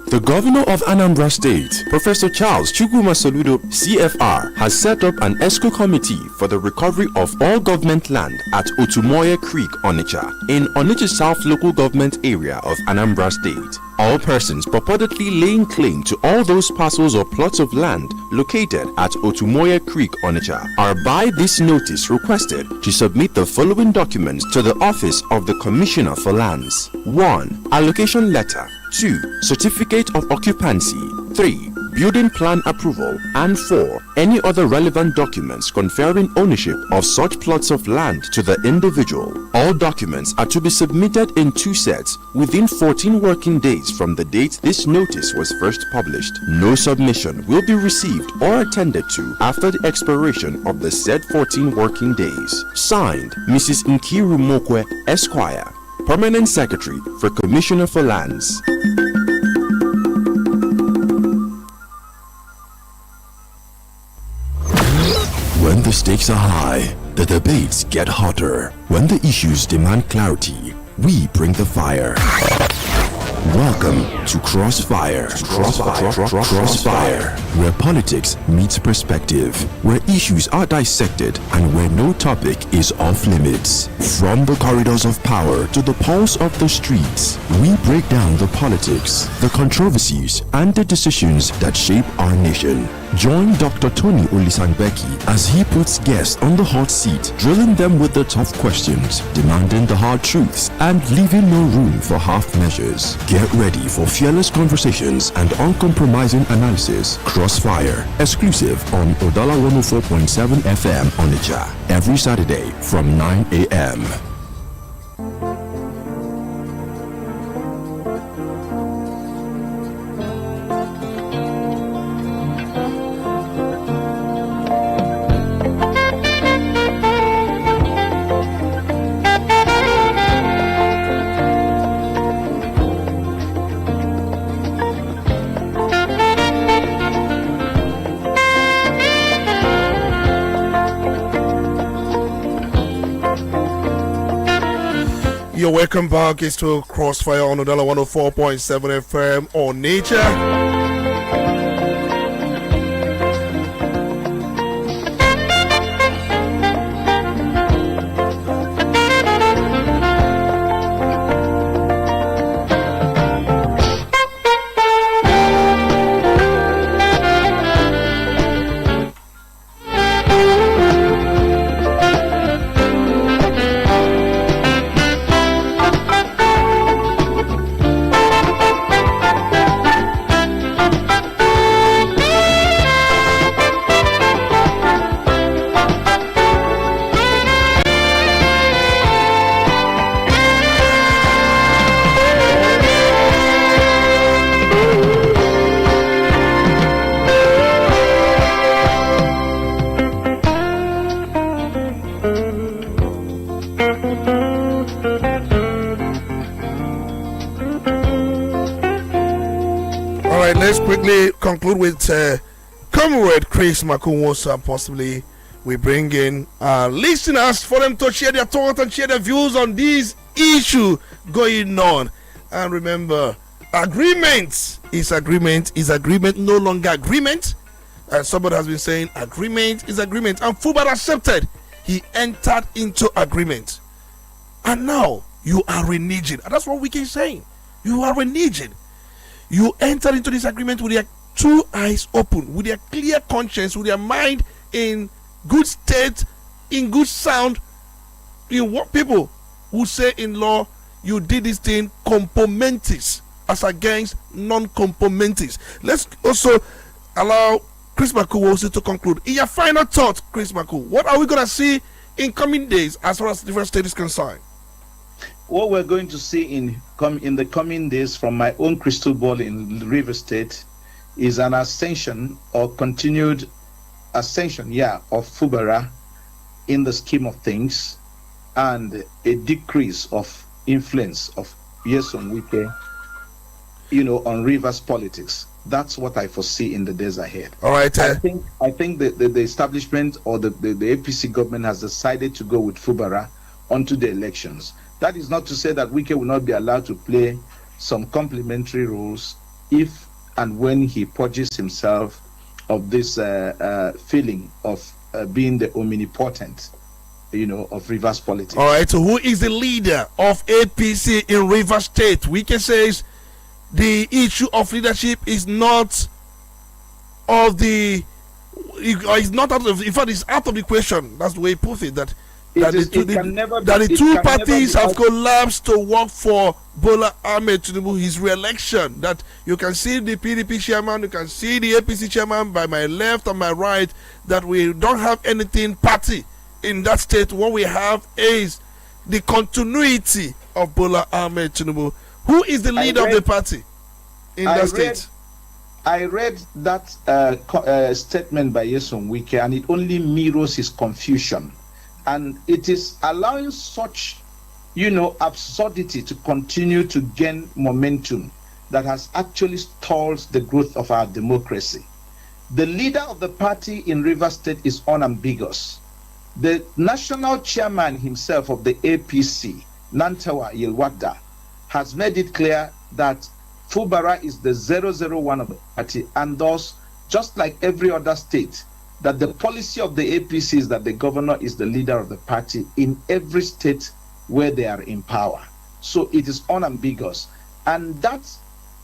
The governor of Anambra State, Professor Charles Chukwuma Soludo, CFR, has set up an ESCO committee for the recovery of all government land at Otumoye Creek, Onitsha, in Onitsha South local government area of Anambra State. All persons purportedly laying claim to all those parcels or plots of land located at Otumoye Creek, Onitsha, are by this notice requested to submit the following documents to the Office of the Commissioner for Lands. 1. Allocation letter. 2. Certificate of occupancy. 3. Building plan approval. And 4. Any other relevant documents conferring ownership of such plots of land to the individual. All documents are to be submitted in 2 sets within 14 working days from the date this notice was first published. No submission will be received or attended to after the expiration of the said 14 working days. Signed, Mrs. Nkiru Mokwe, Esquire, Permanent Secretary for Commissioner for Lands. When the stakes are high, the debates get hotter. When the issues demand clarity, we bring the fire. Welcome to Crossfire. Crossfire, where politics meets perspective, where issues are dissected, and where no topic is off limits. From the corridors of power to the pulse of the streets, we break down the politics, the controversies, and the decisions that shape our nation. Join Dr. Tony Olisanbeki as he puts guests on the hot seat, drilling them with the tough questions, demanding the hard truths, and leaving no room for half measures. Get ready for fearless conversations and uncompromising analysis. Crossfire, exclusive on Udala 104.7 FM Onitsha, every Saturday from 9 a.m. You're welcome back. It's to Crossfire on Udala 104.7 FM on Nature. Let's quickly conclude with Comrade Chris Makunwosa. Possibly we bring in listeners for them to share their thoughts and share their views on this issue going on. And remember, agreement is agreement no longer agreement. Somebody has been saying agreement is agreement, and Fubara accepted. He entered into agreement, and now you are reneging. And that's what we keep saying. You are reneging. You enter into this agreement with your 2 eyes open, with your clear conscience, with your mind in good state, in good sound, in what people who say in law, you did this thing compomentis as against non-compomentis. Let's also allow Chris Maku also to conclude. In your final thought, Chris Maku, what are we going to see in coming days as far as the different state is concerned? What we're going to see in the coming days from my own crystal ball in River State is an ascension or continued ascension, of Fubara in the scheme of things, and a decrease of influence of Yeson Wike, on Rivers politics. That's what I foresee in the days ahead. All right. I think the establishment or the APC government has decided to go with Fubara onto the elections. That is not to say that Wike will not be allowed to play some complementary roles if and when he purges himself of this feeling of being the omnipotent, of Rivers politics. All right, so who is the leader of APC in Rivers State? We can say the issue of leadership is not of the, it's not out of, in fact, it's out of the question. That's the way he put it. That the two parties have collapsed to work for Bola Ahmed Tinubu, his re-election. That you can see the PDP chairman, you can see the APC chairman by my left and my right, that we don't have anything party in that state. What we have is the continuity of Bola Ahmed Tinubu. Who is the leader of the party in that state? I read that statement by Yeson Wike, and it only mirrors his confusion. And it is allowing such, absurdity to continue to gain momentum that has actually stalled the growth of our democracy. The leader of the party in Rivers State is unambiguous. The national chairman himself of the APC, Nantawa Yilwada, has made it clear that Fubara is the 001 of the party, and thus, just like every other state, that the policy of the APC is that the governor is the leader of the party in every state where they are in power. So it is unambiguous. And that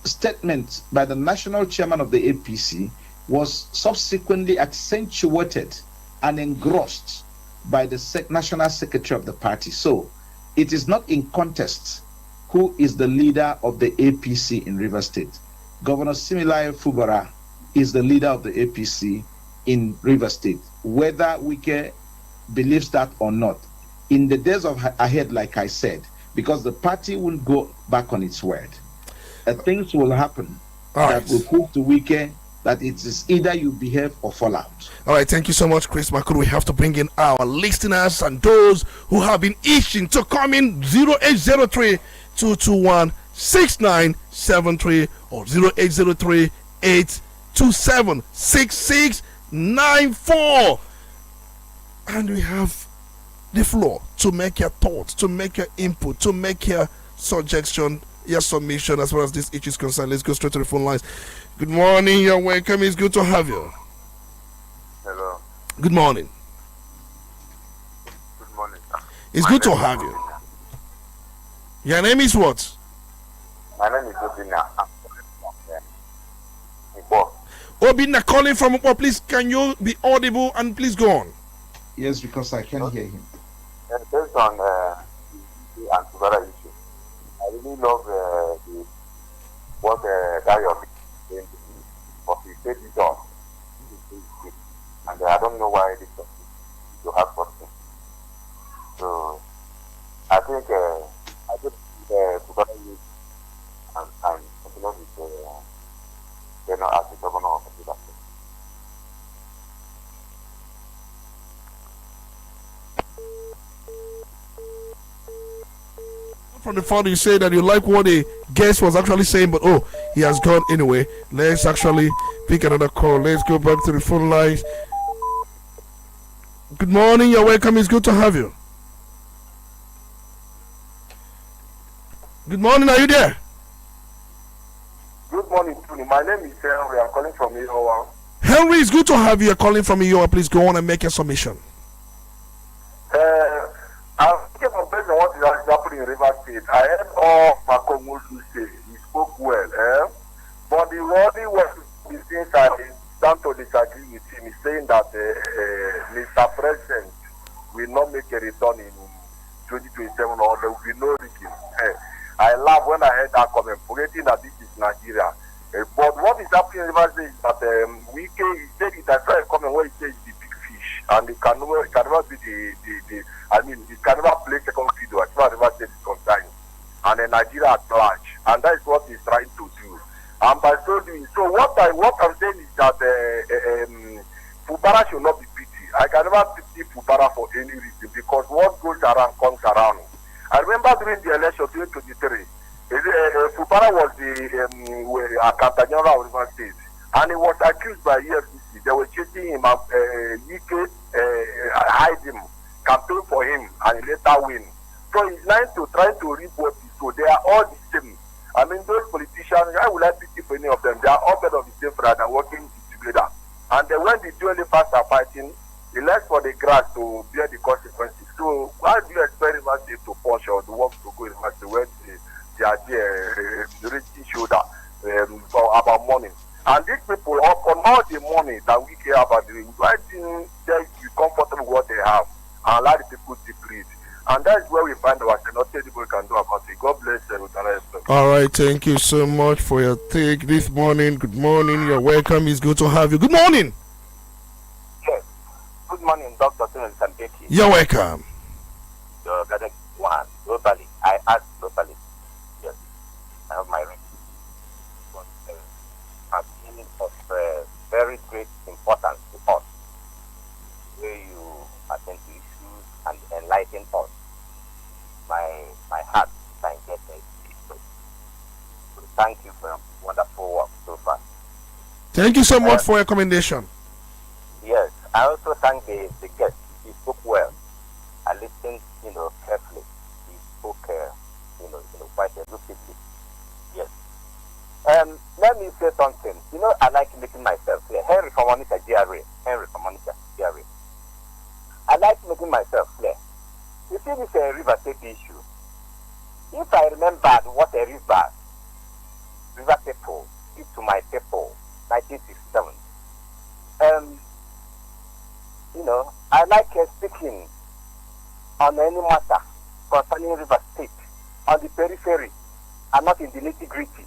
statement by the national chairman of the APC was subsequently accentuated and engrossed by the national secretary of the party. So it is not in contest who is the leader of the APC in Rivers State. Governor Similayo Fubara is the leader of the APC in Rivers State, whether Wike believes that or not. In the days ahead, like I said, because the party won't go back on its word, things will happen that will prove to Wike that it is either you behave or fall out. All right, thank you so much, Chris Makuru. We have to bring in our listeners and those who have been itching to come in. 0803 221 6973 or 0803 827 6694. And we have the floor to make your thoughts, to make your input, to make your suggestion, your submission as far as this issue is concerned. Let's go straight to the phone lines. Good morning, you're welcome. It's good to have you. Hello. Good morning. Good morning, sir. It's good to have you. Your name is what? My name is Udala. Obina calling from Upo. Please, can you be audible and please go on? Yes, because I can hear him. Based on the Antibara issue, I really love what Dario is saying, but he said it all. And I don't know why this is to have something. So I think I just Antibara use and continue with as the governor of the state. From the phone, you say that you like what the guest was actually saying, but he has gone anyway. Let's actually pick another call. Let's go back to the phone lines. Good morning, you're welcome. It's good to have you. Good morning, are you there? Good morning, Tony. My name is Henry. I'm calling from Iowa. Henry, it's good to have you. You're calling from Iowa. Please go on and make your submission. I'm thinking of based on what is happening in River State. I heard all Makomulu say. He spoke well. But the only one is inside is down to disagree with him. He's saying that Mr. President will not make a return in 2027 or there will be no rigging. I laugh when I heard that comment, forgetting that this is Nigeria. But what is happening in River State is that Wike said it. I saw a comment where he says the big fish, and it can never be it can never play second fiddle as far as River State is concerned, and Nigeria at large, and that is what he's trying to do. And by so doing, so what I'm saying is that Fubara should not be pitied. I can never pity Fubara for any reason because what goes around comes around. I remember during the election 2023, Fubara was the Accountant General of River State, and he was accused by EFCC. They were chasing him, UK hide him, campaign for him, and he later win. So he's trying to reap what he so they are all the same. I mean, those politicians, I would like to pity for any of them. They are all part of the same brother and working together. And then when the two elephants are fighting, they left for the grass to bear the consequences. So why do you expect River State to punch or to work to go in River State when they are there, reaching shoulder for about money? And these people, upon all the money that we care about, why didn't they be comfortable with what they have and allow the people to breathe? And that's where we find ourselves. Nothing we can do about it. God bless you. All right, thank you so much for your take this morning. Good morning. You're welcome. It's good to have you. Good morning. Yes. Good morning, Dr. Tunis and Betty. You're welcome. You're gathered one globally. I asked globally. Yes. I have my ring. A feeling of very great importance to us, where you attend to issues and enlighten us. My heart can get it. So thank you for your wonderful work so far. Thank you so much for your commendation. Yes, I also thank the guest. He spoke well. I listened, carefully. He spoke, quite lucidly. Yes. Let me say something. I like making myself clear. Henry from Onitsha, GRA. I like making myself clear. You see this River State issue. If I remembered what a river people did to my people, 1967, I like speaking on any matter concerning River State on the periphery and not in the nitty-gritty.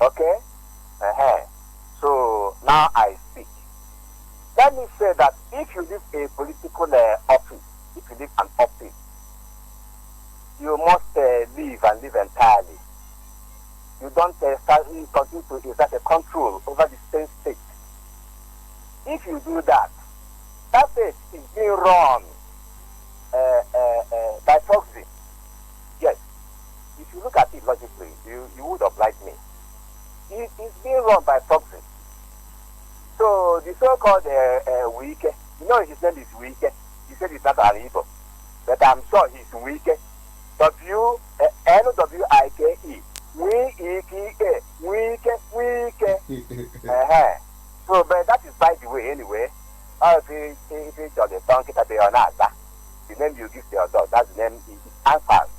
Okay? So now I speak. Let me say that if you leave a political office, if you leave an office, you must leave and live entirely. You don't continue to exert a control over the same state. If you do that, that state is being run by proxy. Yes. If you look at it logically, you would oblige me. It is being run by proxy. So the so-called Wike, his name is Wike. He said he's not an Igbo, but I'm sure he's Wike. Nwike. Wike. So, but that is by the way anyway. If it's on the tongue, the name you give to your dog, that's the name it answers.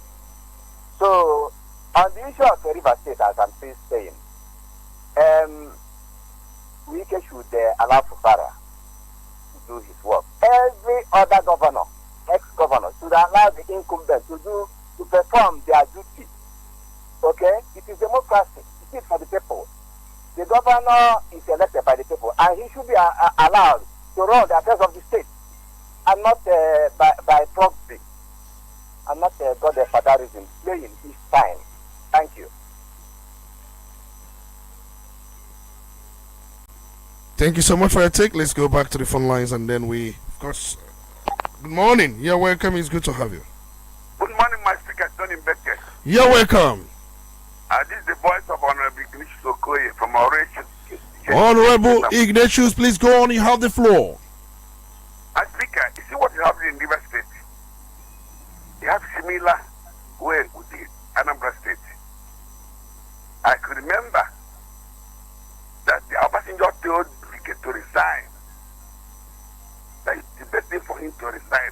So, on the issue of River State, as I'm still saying, Wike should allow Fufara to do his work. Every other governor, ex-governor, should allow the incumbent to perform their duty. Okay? It is democracy. It is for the people. The governor is elected by the people, and he should be allowed to run the affairs of the state, and not by proxy, and not godfatherism, playing his time. Thank you. Thank you so much for your take. Let's go back to the phone lines and then we, of course. Good morning. You're welcome. It's good to have you. Good morning, my speaker, Tony Becker. You're welcome. This is the voice of Honorable Ignatius Okoye from Mauritius. Honorable Ignatius, please go on. You have the floor. My speaker, you see what is happening in River State? You have similar way with the Anambra State. I could remember that the Abasinjo told Wike to resign. That it's the best thing for him to resign.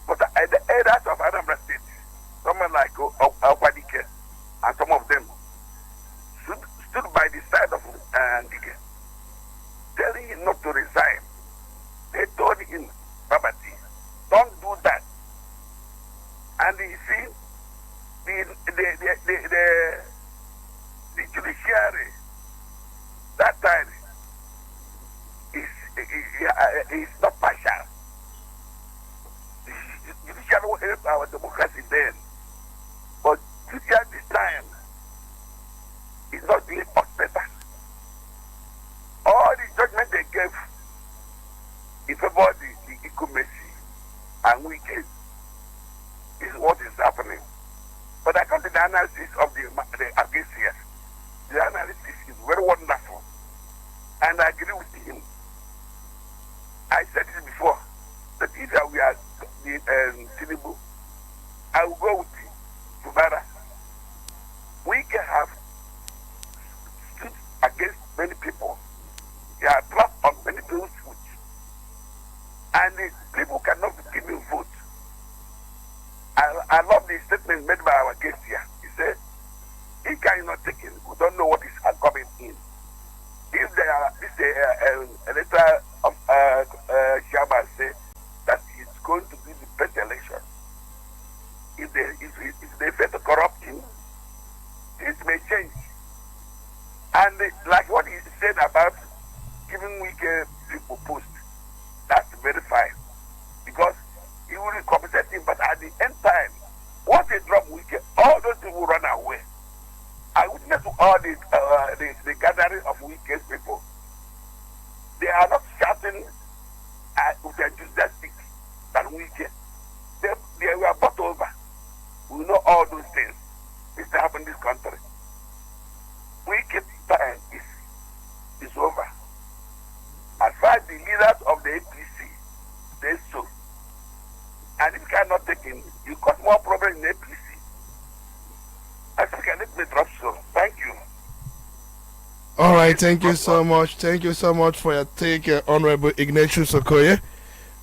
But at the elders of Anambra State, someone like Okwadike and some of them stood by the side of Ngige, telling him not to resign. They told him, Babati, don't do that. And you see, the judiciary that time is not partial. The judiciary will help our democracy then. But judiciary this time is not doing us better. All the judgment they gave in favor of the equality and wicked is what is happening. But I come to the analysis of the against here. The analysis is very wonderful. And I agree with him. I said it before, that if we are the Tinubu, I will go with Fubara and the people cannot give me vote. I love the statement made by our guest here. He said, "He cannot take it. We don't know what is coming in. If there are electoral chairman say that it's going to be the best election, if they fail to corrupt him, things may change. And like what he said about giving weaker people post, that's very fine, because he will compensate him. But at the end time, once they drop weaker, all those people run away. I witnessed all the gathering of weakest people. They are not shouting with enthusiastic than weaker. They were bought over. We know all those things. It's happened in this country. Wicked time is over. As far as the leaders of the APC, they so. And if you cannot take in, you cause more problems in the APC. I think I let me drop so. Thank you. All right, thank you so much. Thank you so much for your take, Honorable Ignatius Okoye.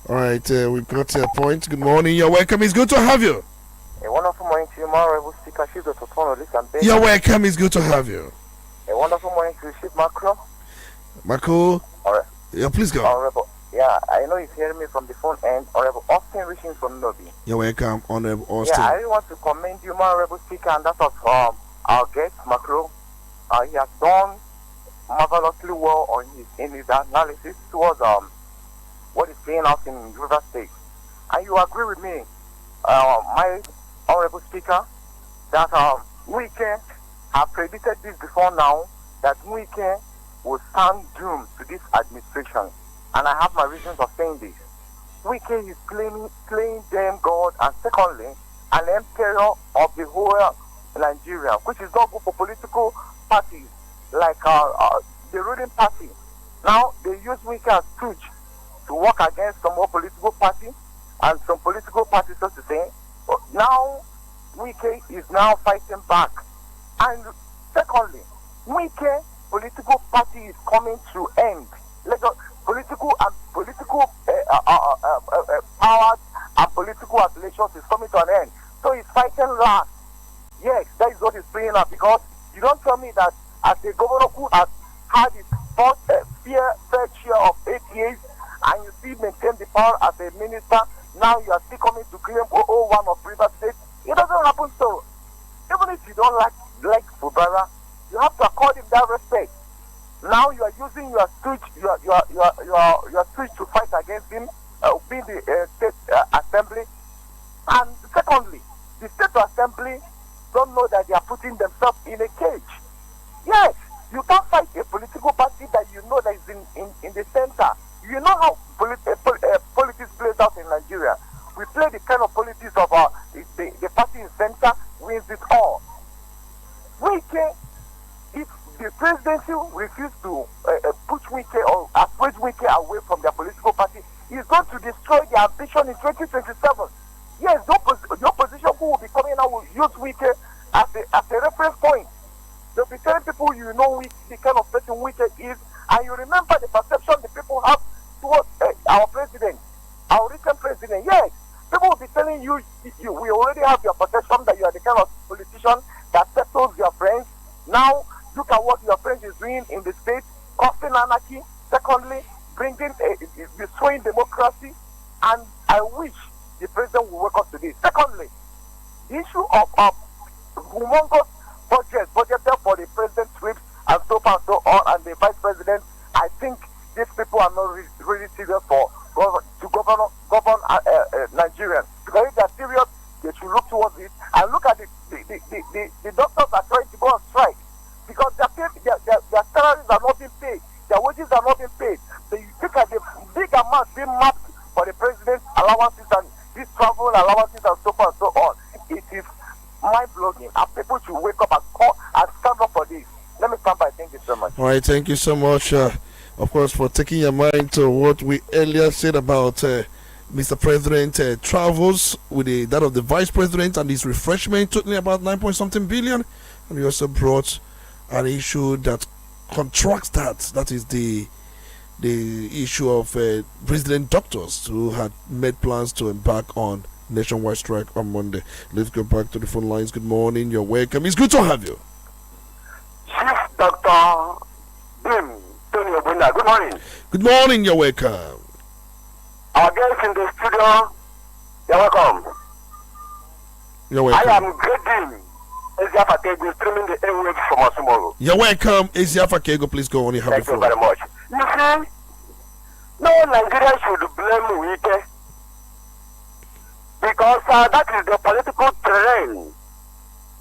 All right, we've got your point. Good morning. You're welcome. It's good to have you. A wonderful morning to you, Honorable Speaker. You're welcome. It's good to have you. A wonderful morning to Chief Macro. Marco. All right. Yeah, please go. Honorable. Yeah, I know you're hearing me from the phone end. Honorable Austin reaching from Nobi. You're welcome, Honorable Austin. Yeah, I really want to commend you, Honorable Speaker, and that of our guest, Macro. He has done marvelously well on in his analysis towards what is playing out in River State. And you agree with me, my Honorable Speaker, that Wike have predicted this before now, that Wike will stand doomed to this administration. And I have my reasons of saying this. Wike is playing them God, and secondly, an emperor of the whole Nigeria, which is not good for political parties like the ruling party. Now they use Wike as stooge to work against some more political party and some political parties, so to say. But now Wike is now fighting back. And secondly, Wike political party is coming to end. Political powers and political affiliations is coming to an end. So he's fighting last. Yes, that is what he's bringing up, because you don't tell me that as a governor who has had his fair share of 8 years and you still maintain the power as a minister, now you are still coming to claim 001 of River State. It doesn't happen so. Even if you don't like Fubara, you have to accord him that respect. Now you are using your stooge, your stooge to fight against him, being the state assembly. And secondly, the state assembly don't know that they are putting themselves in a cage. Yes, you can't fight a political party that you know that is in the center. You know how politics plays out in Nigeria. We play the kind of politics of the party in center wins it all. If the presidency refuses to push Wike or assuage Wike away from their political party, is going to destroy their ambition in 2027. Yes, the opposition who will be coming out will use Wike as a reference point. They'll be telling people, you know, the kind of person Wike is, and you remember the perception the people have towards our president, our recent president. Yes, people will be telling you, we already have your perception that you are the kind of politician that settles your friends. Now, look at what your friend is doing in the state, causing anarchy. Secondly, destroying democracy. And I wish the president will wake up to this. Secondly, the issue of humongous budgeted for the president's trips and so on and so on, and the vice president. I think these people are not really serious to govern Nigerians. Because if they're serious, they should look towards it and look at the doctors are trying to go on strike because their salaries are not being paid, their wages are not being paid. So you look at the big amount being mapped for the president's allowances and these travel allowances and so on and so on. It is mind-blowing, and people should wake up and call and stand up for this. Let me stand by. Thank you so much. All right, thank you so much, of course, for taking your mind to what we earlier said about Mr. President travels with that of the Vice President and his refreshment, totaling about 9-point-something billion. And we also brought an issue that contracts that. That is the the issue of resident doctors who had made plans to embark on nationwide strike on Monday. Let's go back to the phone lines. Good morning, you're welcome. It's good to have you. Chief Dr. Bim Tony Obunda, good morning. Good morning, you're welcome. Our guests in the studio, you're welcome. You're welcome. I am grading Eziafa Kego streaming the airwaves from us tomorrow. You're welcome. Eziafa Kego, please go on. You have Thank the you floor. very much. You see, no Nigerian should blame Wike because that is the political terrain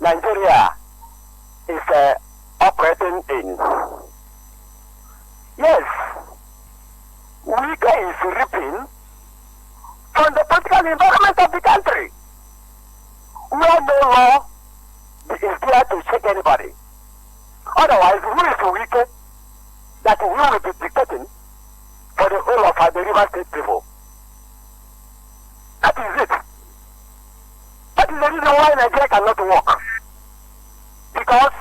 Nigeria is operating in. Yes, Wike is ripping from the political environment of the country, where no law is there to check anybody. Otherwise, who is Wike that we will be dictating for the whole of the River State people? That is it. That is the reason why Nigeria cannot work. Because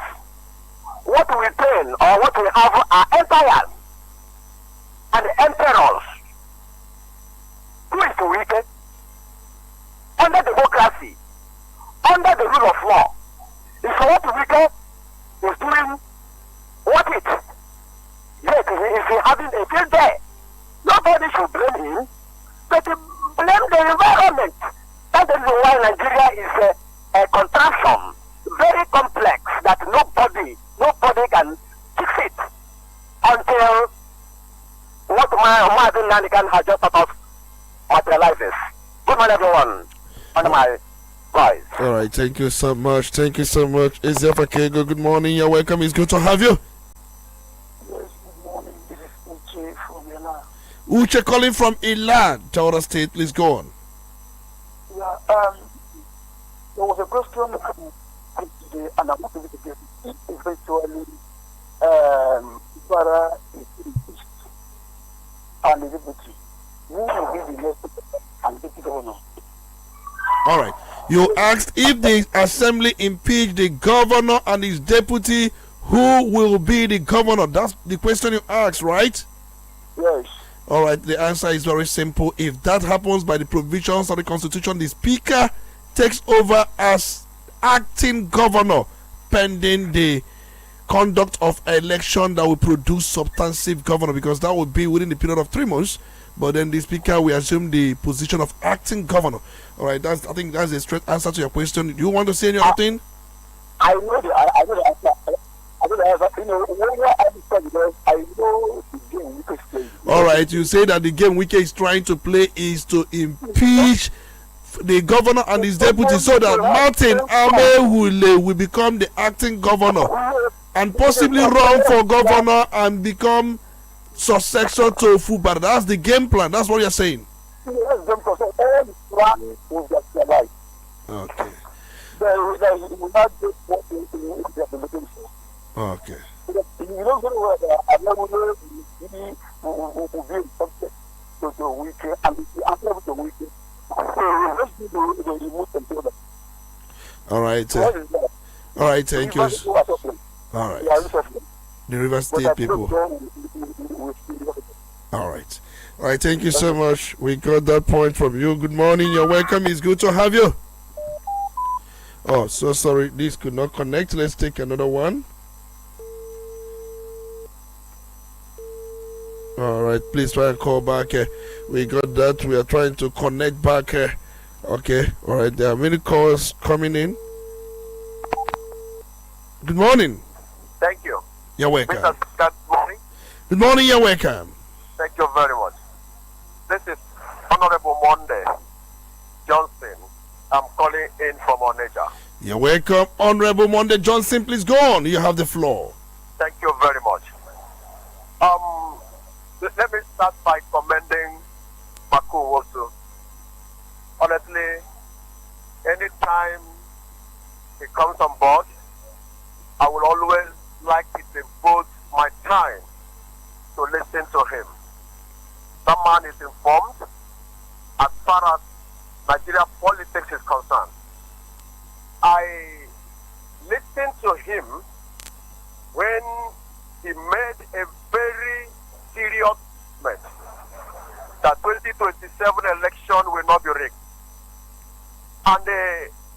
what we train or what we have are empires and emperors. Who is Wike? Under democracy, under the rule of law, is what Wike is doing what it. Yet he is having a field day. Nobody should blame him, but blame the environment. That is why Nigeria is a contraption, very complex, that nobody can fix it until what Martin Nanikan has just thought of materializes. Good morning, everyone. On my voice. All right, thank you so much. Thank you so much. Eziafa Kego, good morning. You're welcome. It's good to have you. Yes, good morning. This is Uche from Ila. Uche calling from Ila, Tawara State. Please go on. Yeah, there was a question today, and I want to get it eventually. Udala is impeached and the deputy. Who will be the next and deputy governor? All right. You asked if the assembly impeach the governor and his deputy, who will be the governor? That's the question you asked, right? Yes. All right. The answer is very simple. If that happens by the provisions of the Constitution, the Speaker takes over as acting governor pending the conduct of election that will produce substantive governor, because that will be within the period of 3 months. But then the Speaker will assume the position of acting governor. All right, I think that's a straight answer to your question. Do you want to say any other thing? I know the answer. I know the answer. You know, when I understand, because I know the game we could play. All right, you say that the game Wike is trying to play is to impeach the governor and his deputy, so that Martin Amewule will become the acting governor and possibly run for governor and become successor to Fubara. That's the game plan. That's what you're saying. Yes, them because all the plan will just survive. Okay. There will not be what they are looking for. Okay. You don't know whether I will be subject to Wike and the answer to Wike. So let's do the remote control. All right. All right. Thank you. All right. The River State people. All right. All right. Thank you so much. We got that point from you. Good morning. You're welcome. It's good to have you. Oh, so sorry. This could not connect. Let's take another one. All right. Please try and call back. We got that. We are trying to connect back. Okay. All right. There are many calls coming in. Good morning. Thank you. You're welcome. Good morning. Good morning. You're welcome. Thank you very much. This is Honorable Monday Johnson. I'm calling in from Onitsha. You're welcome, Honorable Monday Johnson. Please go on. You have the floor. Thank you very much. Let me start by commending Maku also. Honestly, anytime he comes on board, I will always like to devote my time to listen to him. That man is informed as far as Nigeria politics is concerned. I listened to him when he made a very serious that 2027 election will not be rigged. And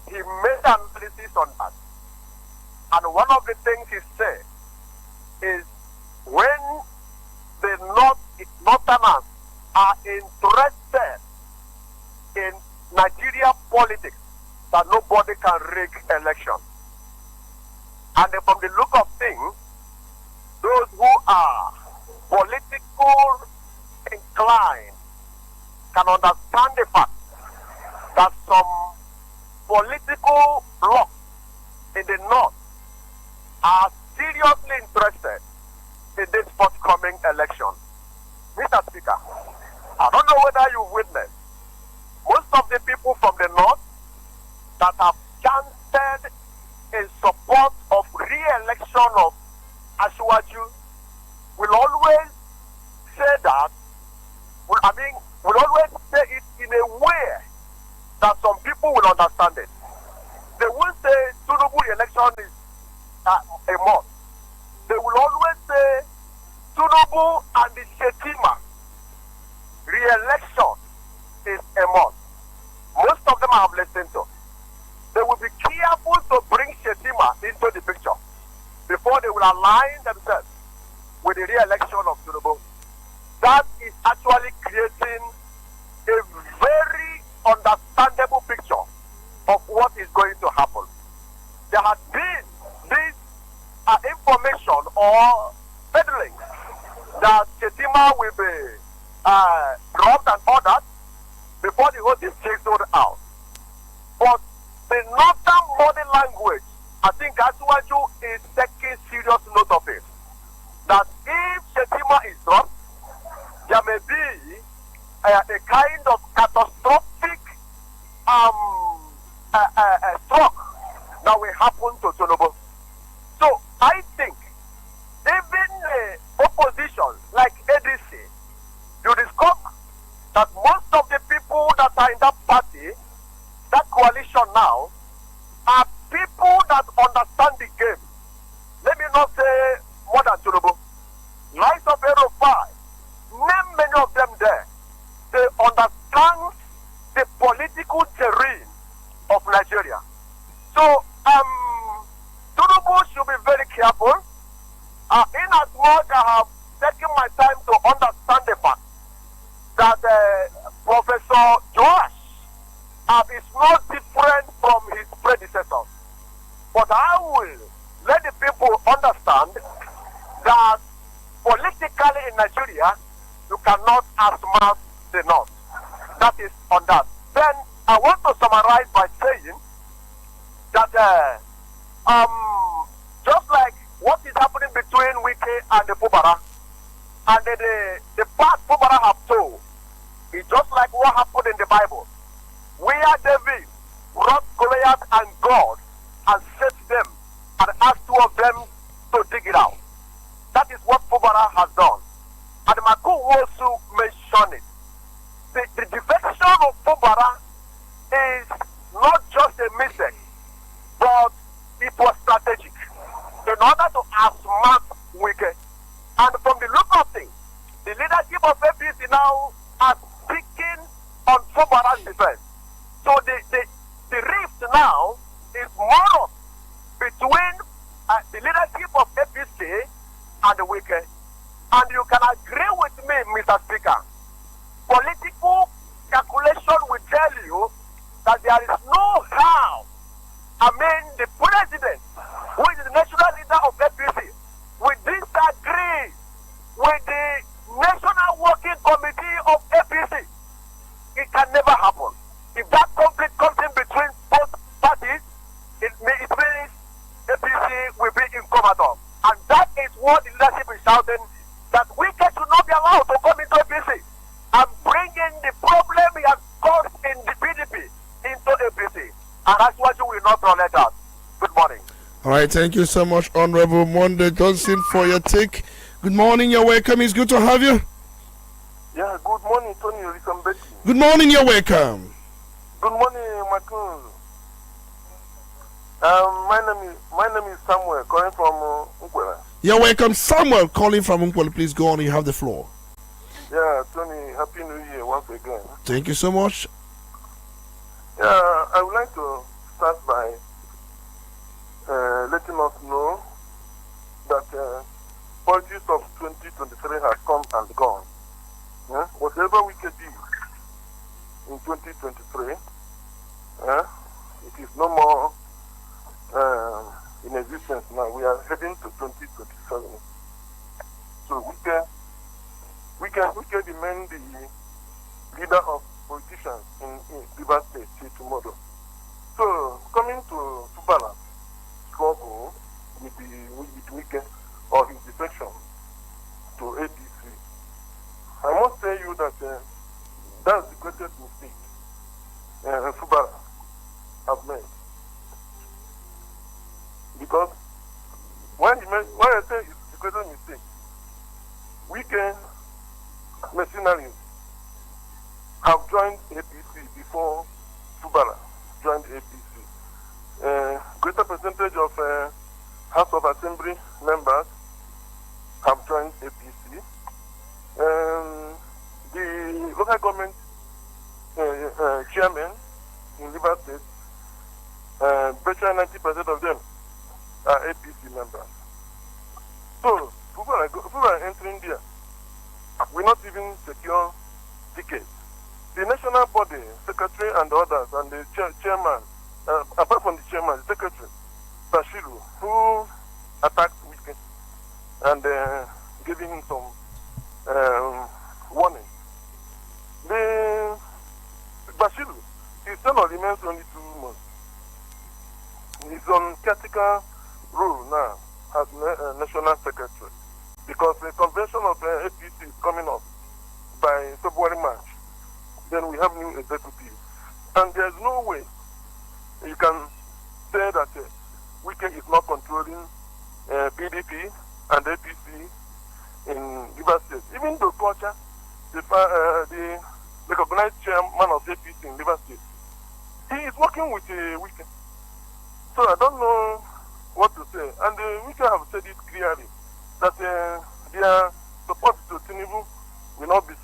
he made an analysis on that. And one of the things he said is when the Northerners are interested in Nigeria politics, that nobody can rig election. And from the look of things, those who are political inclined can understand the fact that some political blocks in the north are seriously interested in this forthcoming election. Mr. Speaker, I don't know whether you witnessed most of the people from the north that have chanted in support of re-election of Asiwaju will always say that, will always say it in a way that some people will understand it. They won't say Tinubu re-election is a must. They will always say Tinubu and the Shetima re-election is a must. Most of them I have listened to. They will be careful to bring Shetima into the picture before they will align themselves with the re-election of Tinubu. That is actually creating a very understandable picture of what is going to happen. There had been this information or peddling that Shetima will be dropped and ordered before the whole thing takes out. But the northern body language, I think Asiwaju is taking serious note of it. That if Shetima is dropped, there may be a kind of catastrophic stroke that will happen to Tinubu. So I think even the opposition like ADC, you discover that most of the people that are in that party, that coalition now, are people that understand the game. Let me not say more than Tinubu. Lies of Aero 5, name many of them there. They understand the political terrain of Nigeria. So, Tinubu should be very careful. In as much I have taken my time to understand the fact that Professor Joash is not different from his predecessors. But I will let the people understand that politically in Nigeria, you cannot outsmart the North. That is on that. Then I want to summarize by saying that just like what is happening between Wike and the Fubara, and the part Fubara have told, is just like what happened in the Bible, where David brought Goliath and God and set them and asked two of them to dig it out. That is what Fubara has done. And Maku also mentioned it. The defection of Fubara is not just a mistake, but it was strategic in order to outsmart Wike. And from the look of things, the leadership of APC now are speaking on Fubara's defense. So the rift now is more between the leadership of APC and the Wike. And you can agree with me, Mr. Speaker. Political calculation will tell you that there is no how. I mean, the president, who is the national leader of APC, will disagree with the National Working Committee of APC. It can never happen. If that conflict comes in between both parties, it means APC will be in comatose. And that is what the leadership is shouting, that Wike should not be allowed to come into APC and bring in the problem he has caused in the PDP into APC. And that's what you will not tolerate that. Good morning. All right, thank you so much, Honorable Monday Johnson, for your take. Good morning, you're welcome. It's good to have you. Yeah, good morning, Tony. Good morning, you're welcome. Good morning, Michael. My name is Samuel, calling from Unkwela. You're welcome, Samuel, calling from Unkwela. Please go on, you have the floor. Yeah, Tony, Happy New Year once again. Thank you so much. Yeah, I would like to start by letting us know that politics of 2023 has come and gone. Yeah? Whatever we can do in 2023, it is no more in existence now. We are heading to 2027. So we can demand the leader of politicians in River State till tomorrow. So coming to balance struggle with Wike or his defection to APC, I must tell you that that's the greatest mistake Fubara have made. Because when I say it's the greatest mistake, Wike mercenaries have joined APC before Fubara joined APC. Greater percentage of House of Assembly members have joined APC. The local government chairman in River State, virtually 90% of them are APC members. So, people are entering there. We not even secure tickets. The national body, secretary and others, and the chairman, apart from the chairman, the secretary, Bashiru, who attacked Wike and giving him some warning. The Bashiru, his tenure remains only 2 months. He's on caretaker role now as national secretary because the convention of APC is coming up by February, March. Then we have new executives. And there's no way you can say that Wike is not controlling PDP and APC in River State. Even though culture, the recognized chairman of APC in River State, he is working with Wike. So I don't know what to say. And Wike have said it clearly that their support to Tinubu will not be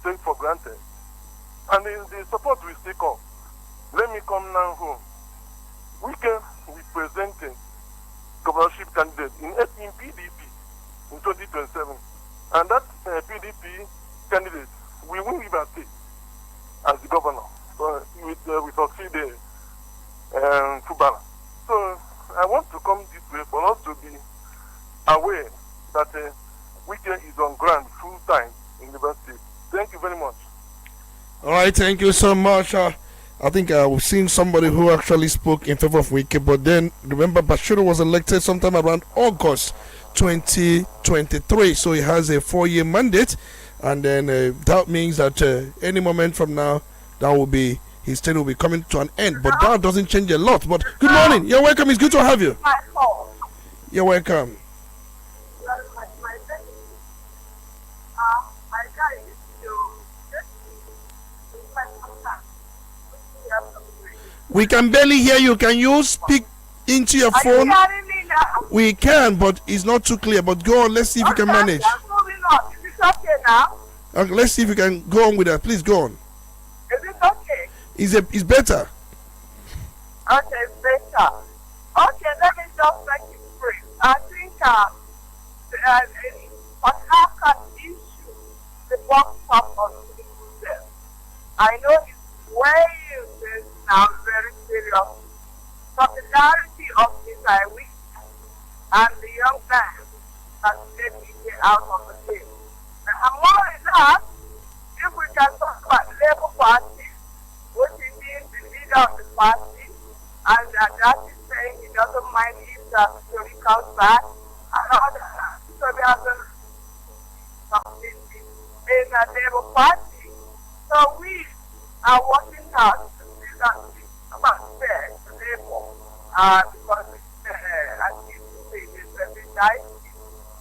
taken for granted. And the support will still come. Let me come now home. Wike will present a governorship candidate in PDP in 2027. And that PDP candidate will win River State as the governor. So we succeed Fubara. So I want to come this way for us to be aware that Wike is on ground full time in River State. Thank you very much. All right, thank you so much. I think we've seen somebody who actually spoke in favor of Wike, but then remember Bashiru was elected sometime around August 2023, so he has a 4-year mandate, and then that means that any moment from now, that will be his term will be coming to an end. But that doesn't change a lot. But good morning, you're welcome. It's good to have you. You're welcome. We can barely hear you. Can you speak into your phone? We can, but it's not too clear. But go on. Let's see if you can manage. Okay, let's see if you can go on with that. Please go on. Is it okay? It's better. Okay, it's better. Okay, let me just make it brief. I think Port issue the box top of the I know it's way used now very serious. Popularity of this I wish and the young man that let me get out of the game. And more than that, if we can talk about Labour Party, which is the leader of the party, and that is saying he doesn't mind if the story comes back, and all that. So there's something in the Labour Party. So we are working hard to see that about fair to Labour, because as you say, it's a bit nice,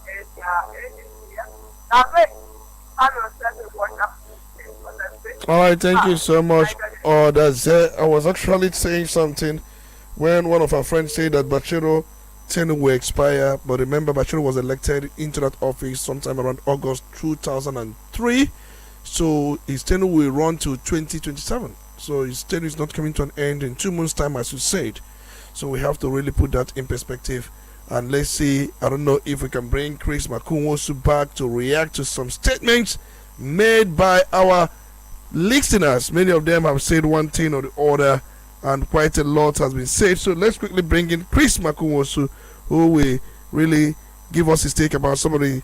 it's agency. Now, all right, thank you so much. Oh, that's it. I was actually saying something when one of our friends said that Bashiru tenure will expire, but remember Bashiru was elected into that office sometime around August 2003. So his tenure will run to 2027. So his tenure is not coming to an end in 2 months' time, as you said. So we have to really put that in perspective. And let's see, I don't know if we can bring Chris Makunwosu back to react to some statements made by our listeners. Many of them have said one thing or the other, and quite a lot has been said. So let's quickly bring in Chris Makunwosu, who will really give us his take about some of the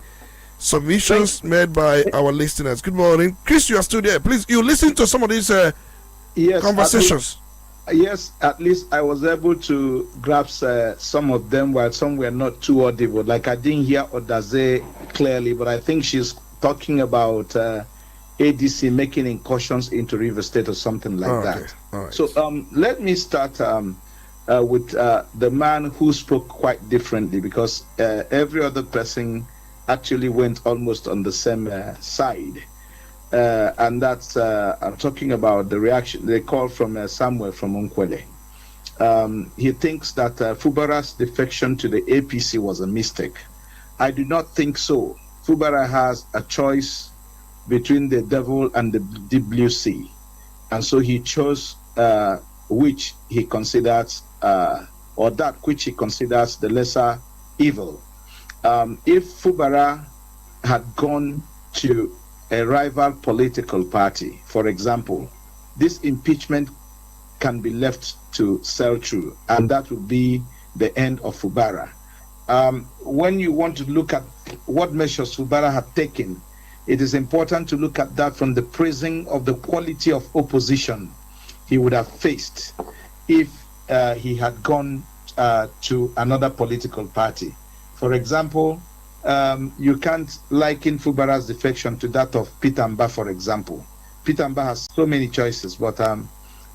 submissions made by our listeners. Good morning. Chris, you are still there. Please, you listen to some of these conversations. Yes, at least I was able to grasp some of them, while some were not too audible. Like I didn't hear Odaze clearly, but I think she's talking about ADC making incursions into River State or something like that. All right. So let me start with the man who spoke quite differently, because every other person actually went almost on the same side. And that's, I'm talking about the reaction, the call from Samuel from Unkwele. He thinks that Fubara's defection to the APC was a mistake. I do not think so. Fubara has a choice between the devil and the deep blue sea. And so he chose which he considers, or that which he considers the lesser evil. If Fubara had gone to a rival political party, for example, this impeachment can be left to sail through, and that would be the end of Fubara. When you want to look at what measures Fubara had taken, it is important to look at that from the prism of the quality of opposition he would have faced if he had gone to another political party. For example, you can't liken Fubara's defection to that of Peter Mba, for example. Peter Mba has so many choices, but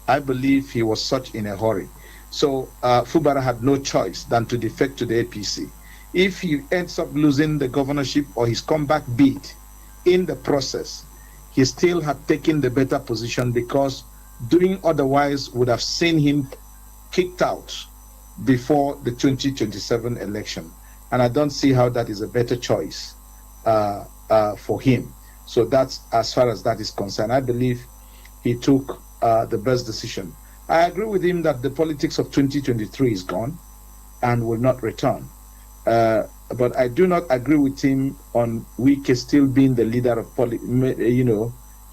I believe he was such in a hurry. So Fubara had no choice than to defect to the APC. If he ends up losing the governorship or his comeback bid in the process, he still had taken the better position, because doing otherwise would have seen him kicked out before the 2027 election. And I don't see how that is a better choice for him. So that's as far as that is concerned. I believe he took the best decision. I agree with him that the politics of 2023 is gone and will not return. But I do not agree with him on Wike still being the leader of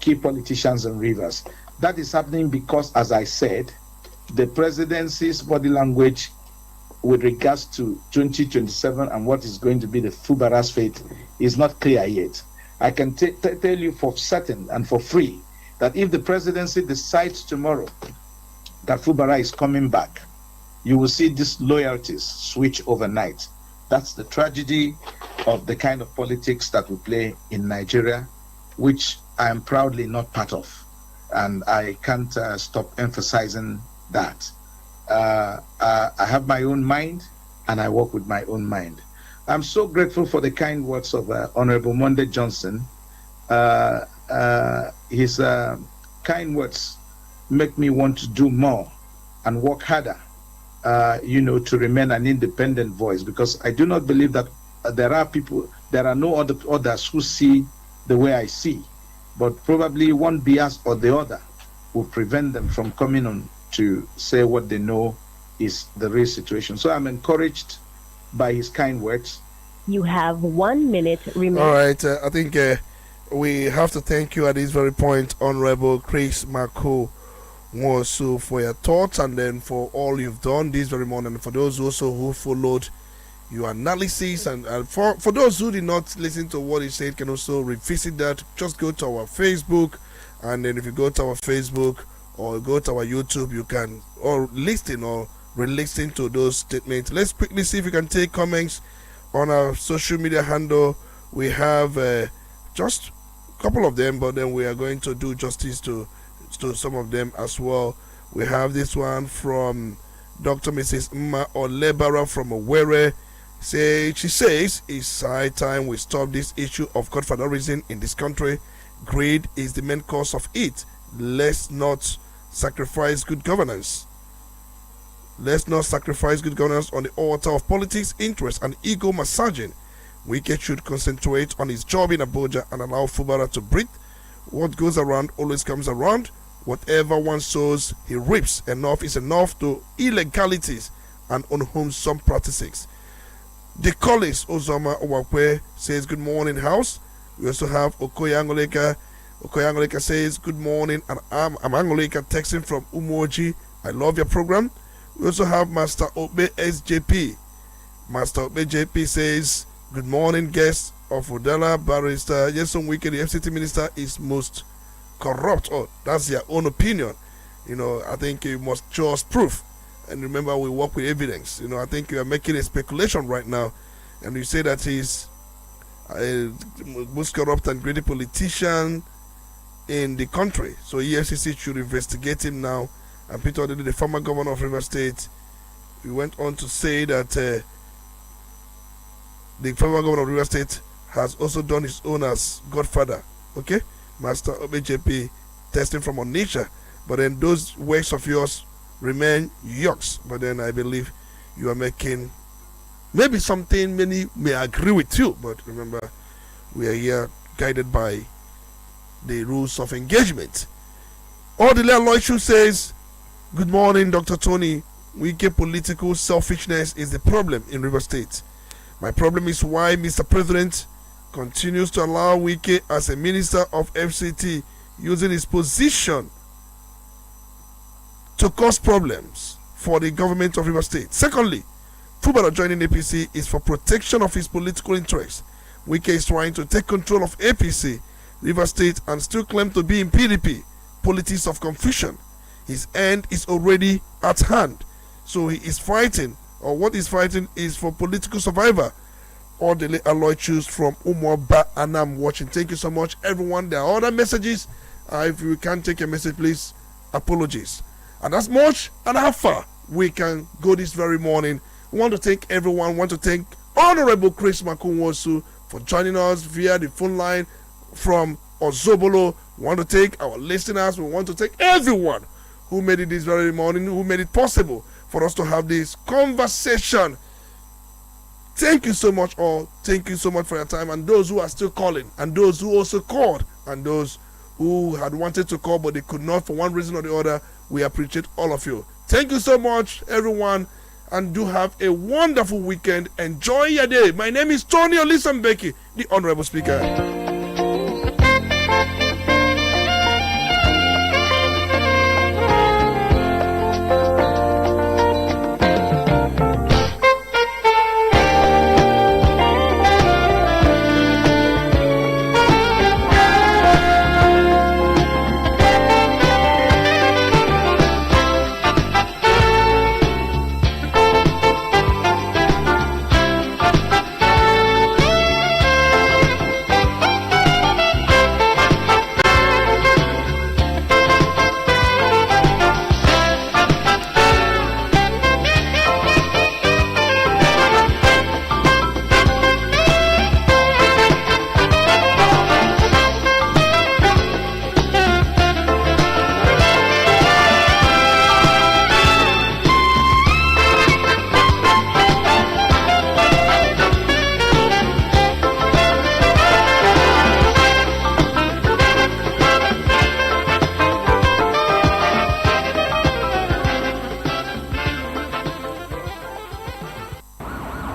key politicians in Rivers. That is happening because, as I said, the presidency's body language with regards to 2027 and what is going to be the Fubara's fate is not clear yet. I can tell you for certain and for free that if the presidency decides tomorrow that Fubara is coming back, you will see these loyalties switch overnight. That's the tragedy of the kind of politics that we play in Nigeria, which I am proudly not part of. And I can't stop emphasizing that. I have my own mind, and I work with my own mind. I'm so grateful for the kind words of Honorable Monday Johnson. His kind words make me want to do more and work harder, to remain an independent voice, because I do not believe that there are no others who see the way I see, but probably one bias or the other will prevent them from coming on to say what they know is the real situation. So I'm encouraged by his kind words. You have 1 minute remaining. All right, I think we have to thank you at this very point, Honorable Chris Makunwosu, for your thoughts and then for all you've done this very morning. And for those also who followed your analysis, and for those who did not listen to what he said, can also revisit that. Just go to our Facebook, and then if you go to our Facebook or go to our YouTube, you can or listen or re-listen to those statements. Let's quickly see if we can take comments on our social media handle. We have just a couple of them, but then we are going to do justice to some of them as well. We have this one from Dr. Mrs. Mma Olebara from Owerri. She says it's high time we stop this issue of godfatherism in this country. Greed is the main cause of it. Let's not sacrifice good governance. Let's not sacrifice good governance on the altar of politics, interest, and ego massaging. Wike should concentrate on his job in Abuja and allow Fubara to breathe What goes around always comes around. Whatever one sows, he reaps. Enough is enough to illegalities and unwholesome practices. The colleagues Ozoma Owakwe says good morning, house. We also have Okoya Angoleka. Okoya Angoleka says good morning, and I'm Angoleka texting from Umoji. I love your program. We also have Master Obe SJP. Master Obe JP says good morning, guests of Udala. Barrister Yeson Wike, the FCT minister, is most corrupt. Oh, that's their own opinion. I think you must show us proof. And remember, we work with evidence. I think you are making a speculation right now, and you say that he's a most corrupt and greedy politician in the country. So EFCC should investigate him now. And Peter Odili, the former governor of River State, he went on to say that the former governor of River State has also done his own as godfather. Okay, Master OBJP testing from Onitsha, but then those works of yours remain yucks. But then I believe you are making maybe something many may agree with you, but remember, we are here guided by the rules of engagement. Udala Loishu says, good morning, Dr. Tony. Weak political selfishness is the problem in River State. My problem is why Mr. President continues to allow Wike as a minister of FCT using his position to cause problems for the government of River State. Secondly, Fubara joining APC is for protection of his political interests. Wike is trying to take control of APC, River State, and still claim to be in PDP. Politics of confusion. His end is already at hand. So he is fighting, or what he's fighting is for political survivor. Or the Aloy choose from Umwaba, and I'm watching. Thank you so much, everyone. There are other messages. If you can't take a message, please, apologies. And that's much and how far we can go this very morning. We want to thank everyone. We want to thank Honorable Chris Makunwosu for joining us via the phone line from Ozobolo. We want to thank our listeners. We want to thank everyone who made it this very morning, who made it possible for us to have this conversation. Thank you so much all. Thank you so much for your time, and those who are still calling, and those who also called, and those who had wanted to call but they could not for one reason or the other. We appreciate all of you. Thank you so much, everyone, and do have a wonderful weekend. Enjoy your day. My name is Tony Olisambeki, the Honorable Speaker.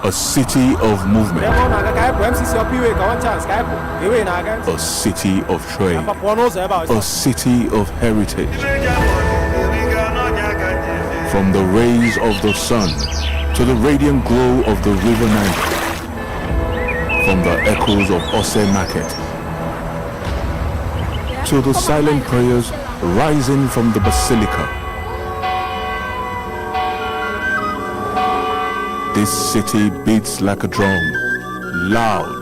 A city of movement, a city of trade, a city of heritage. From the rays of the sun to the radiant glow of the river Niger, from the echoes of Ose Market to the silent prayers rising from the basilica. This city beats like a drum, loud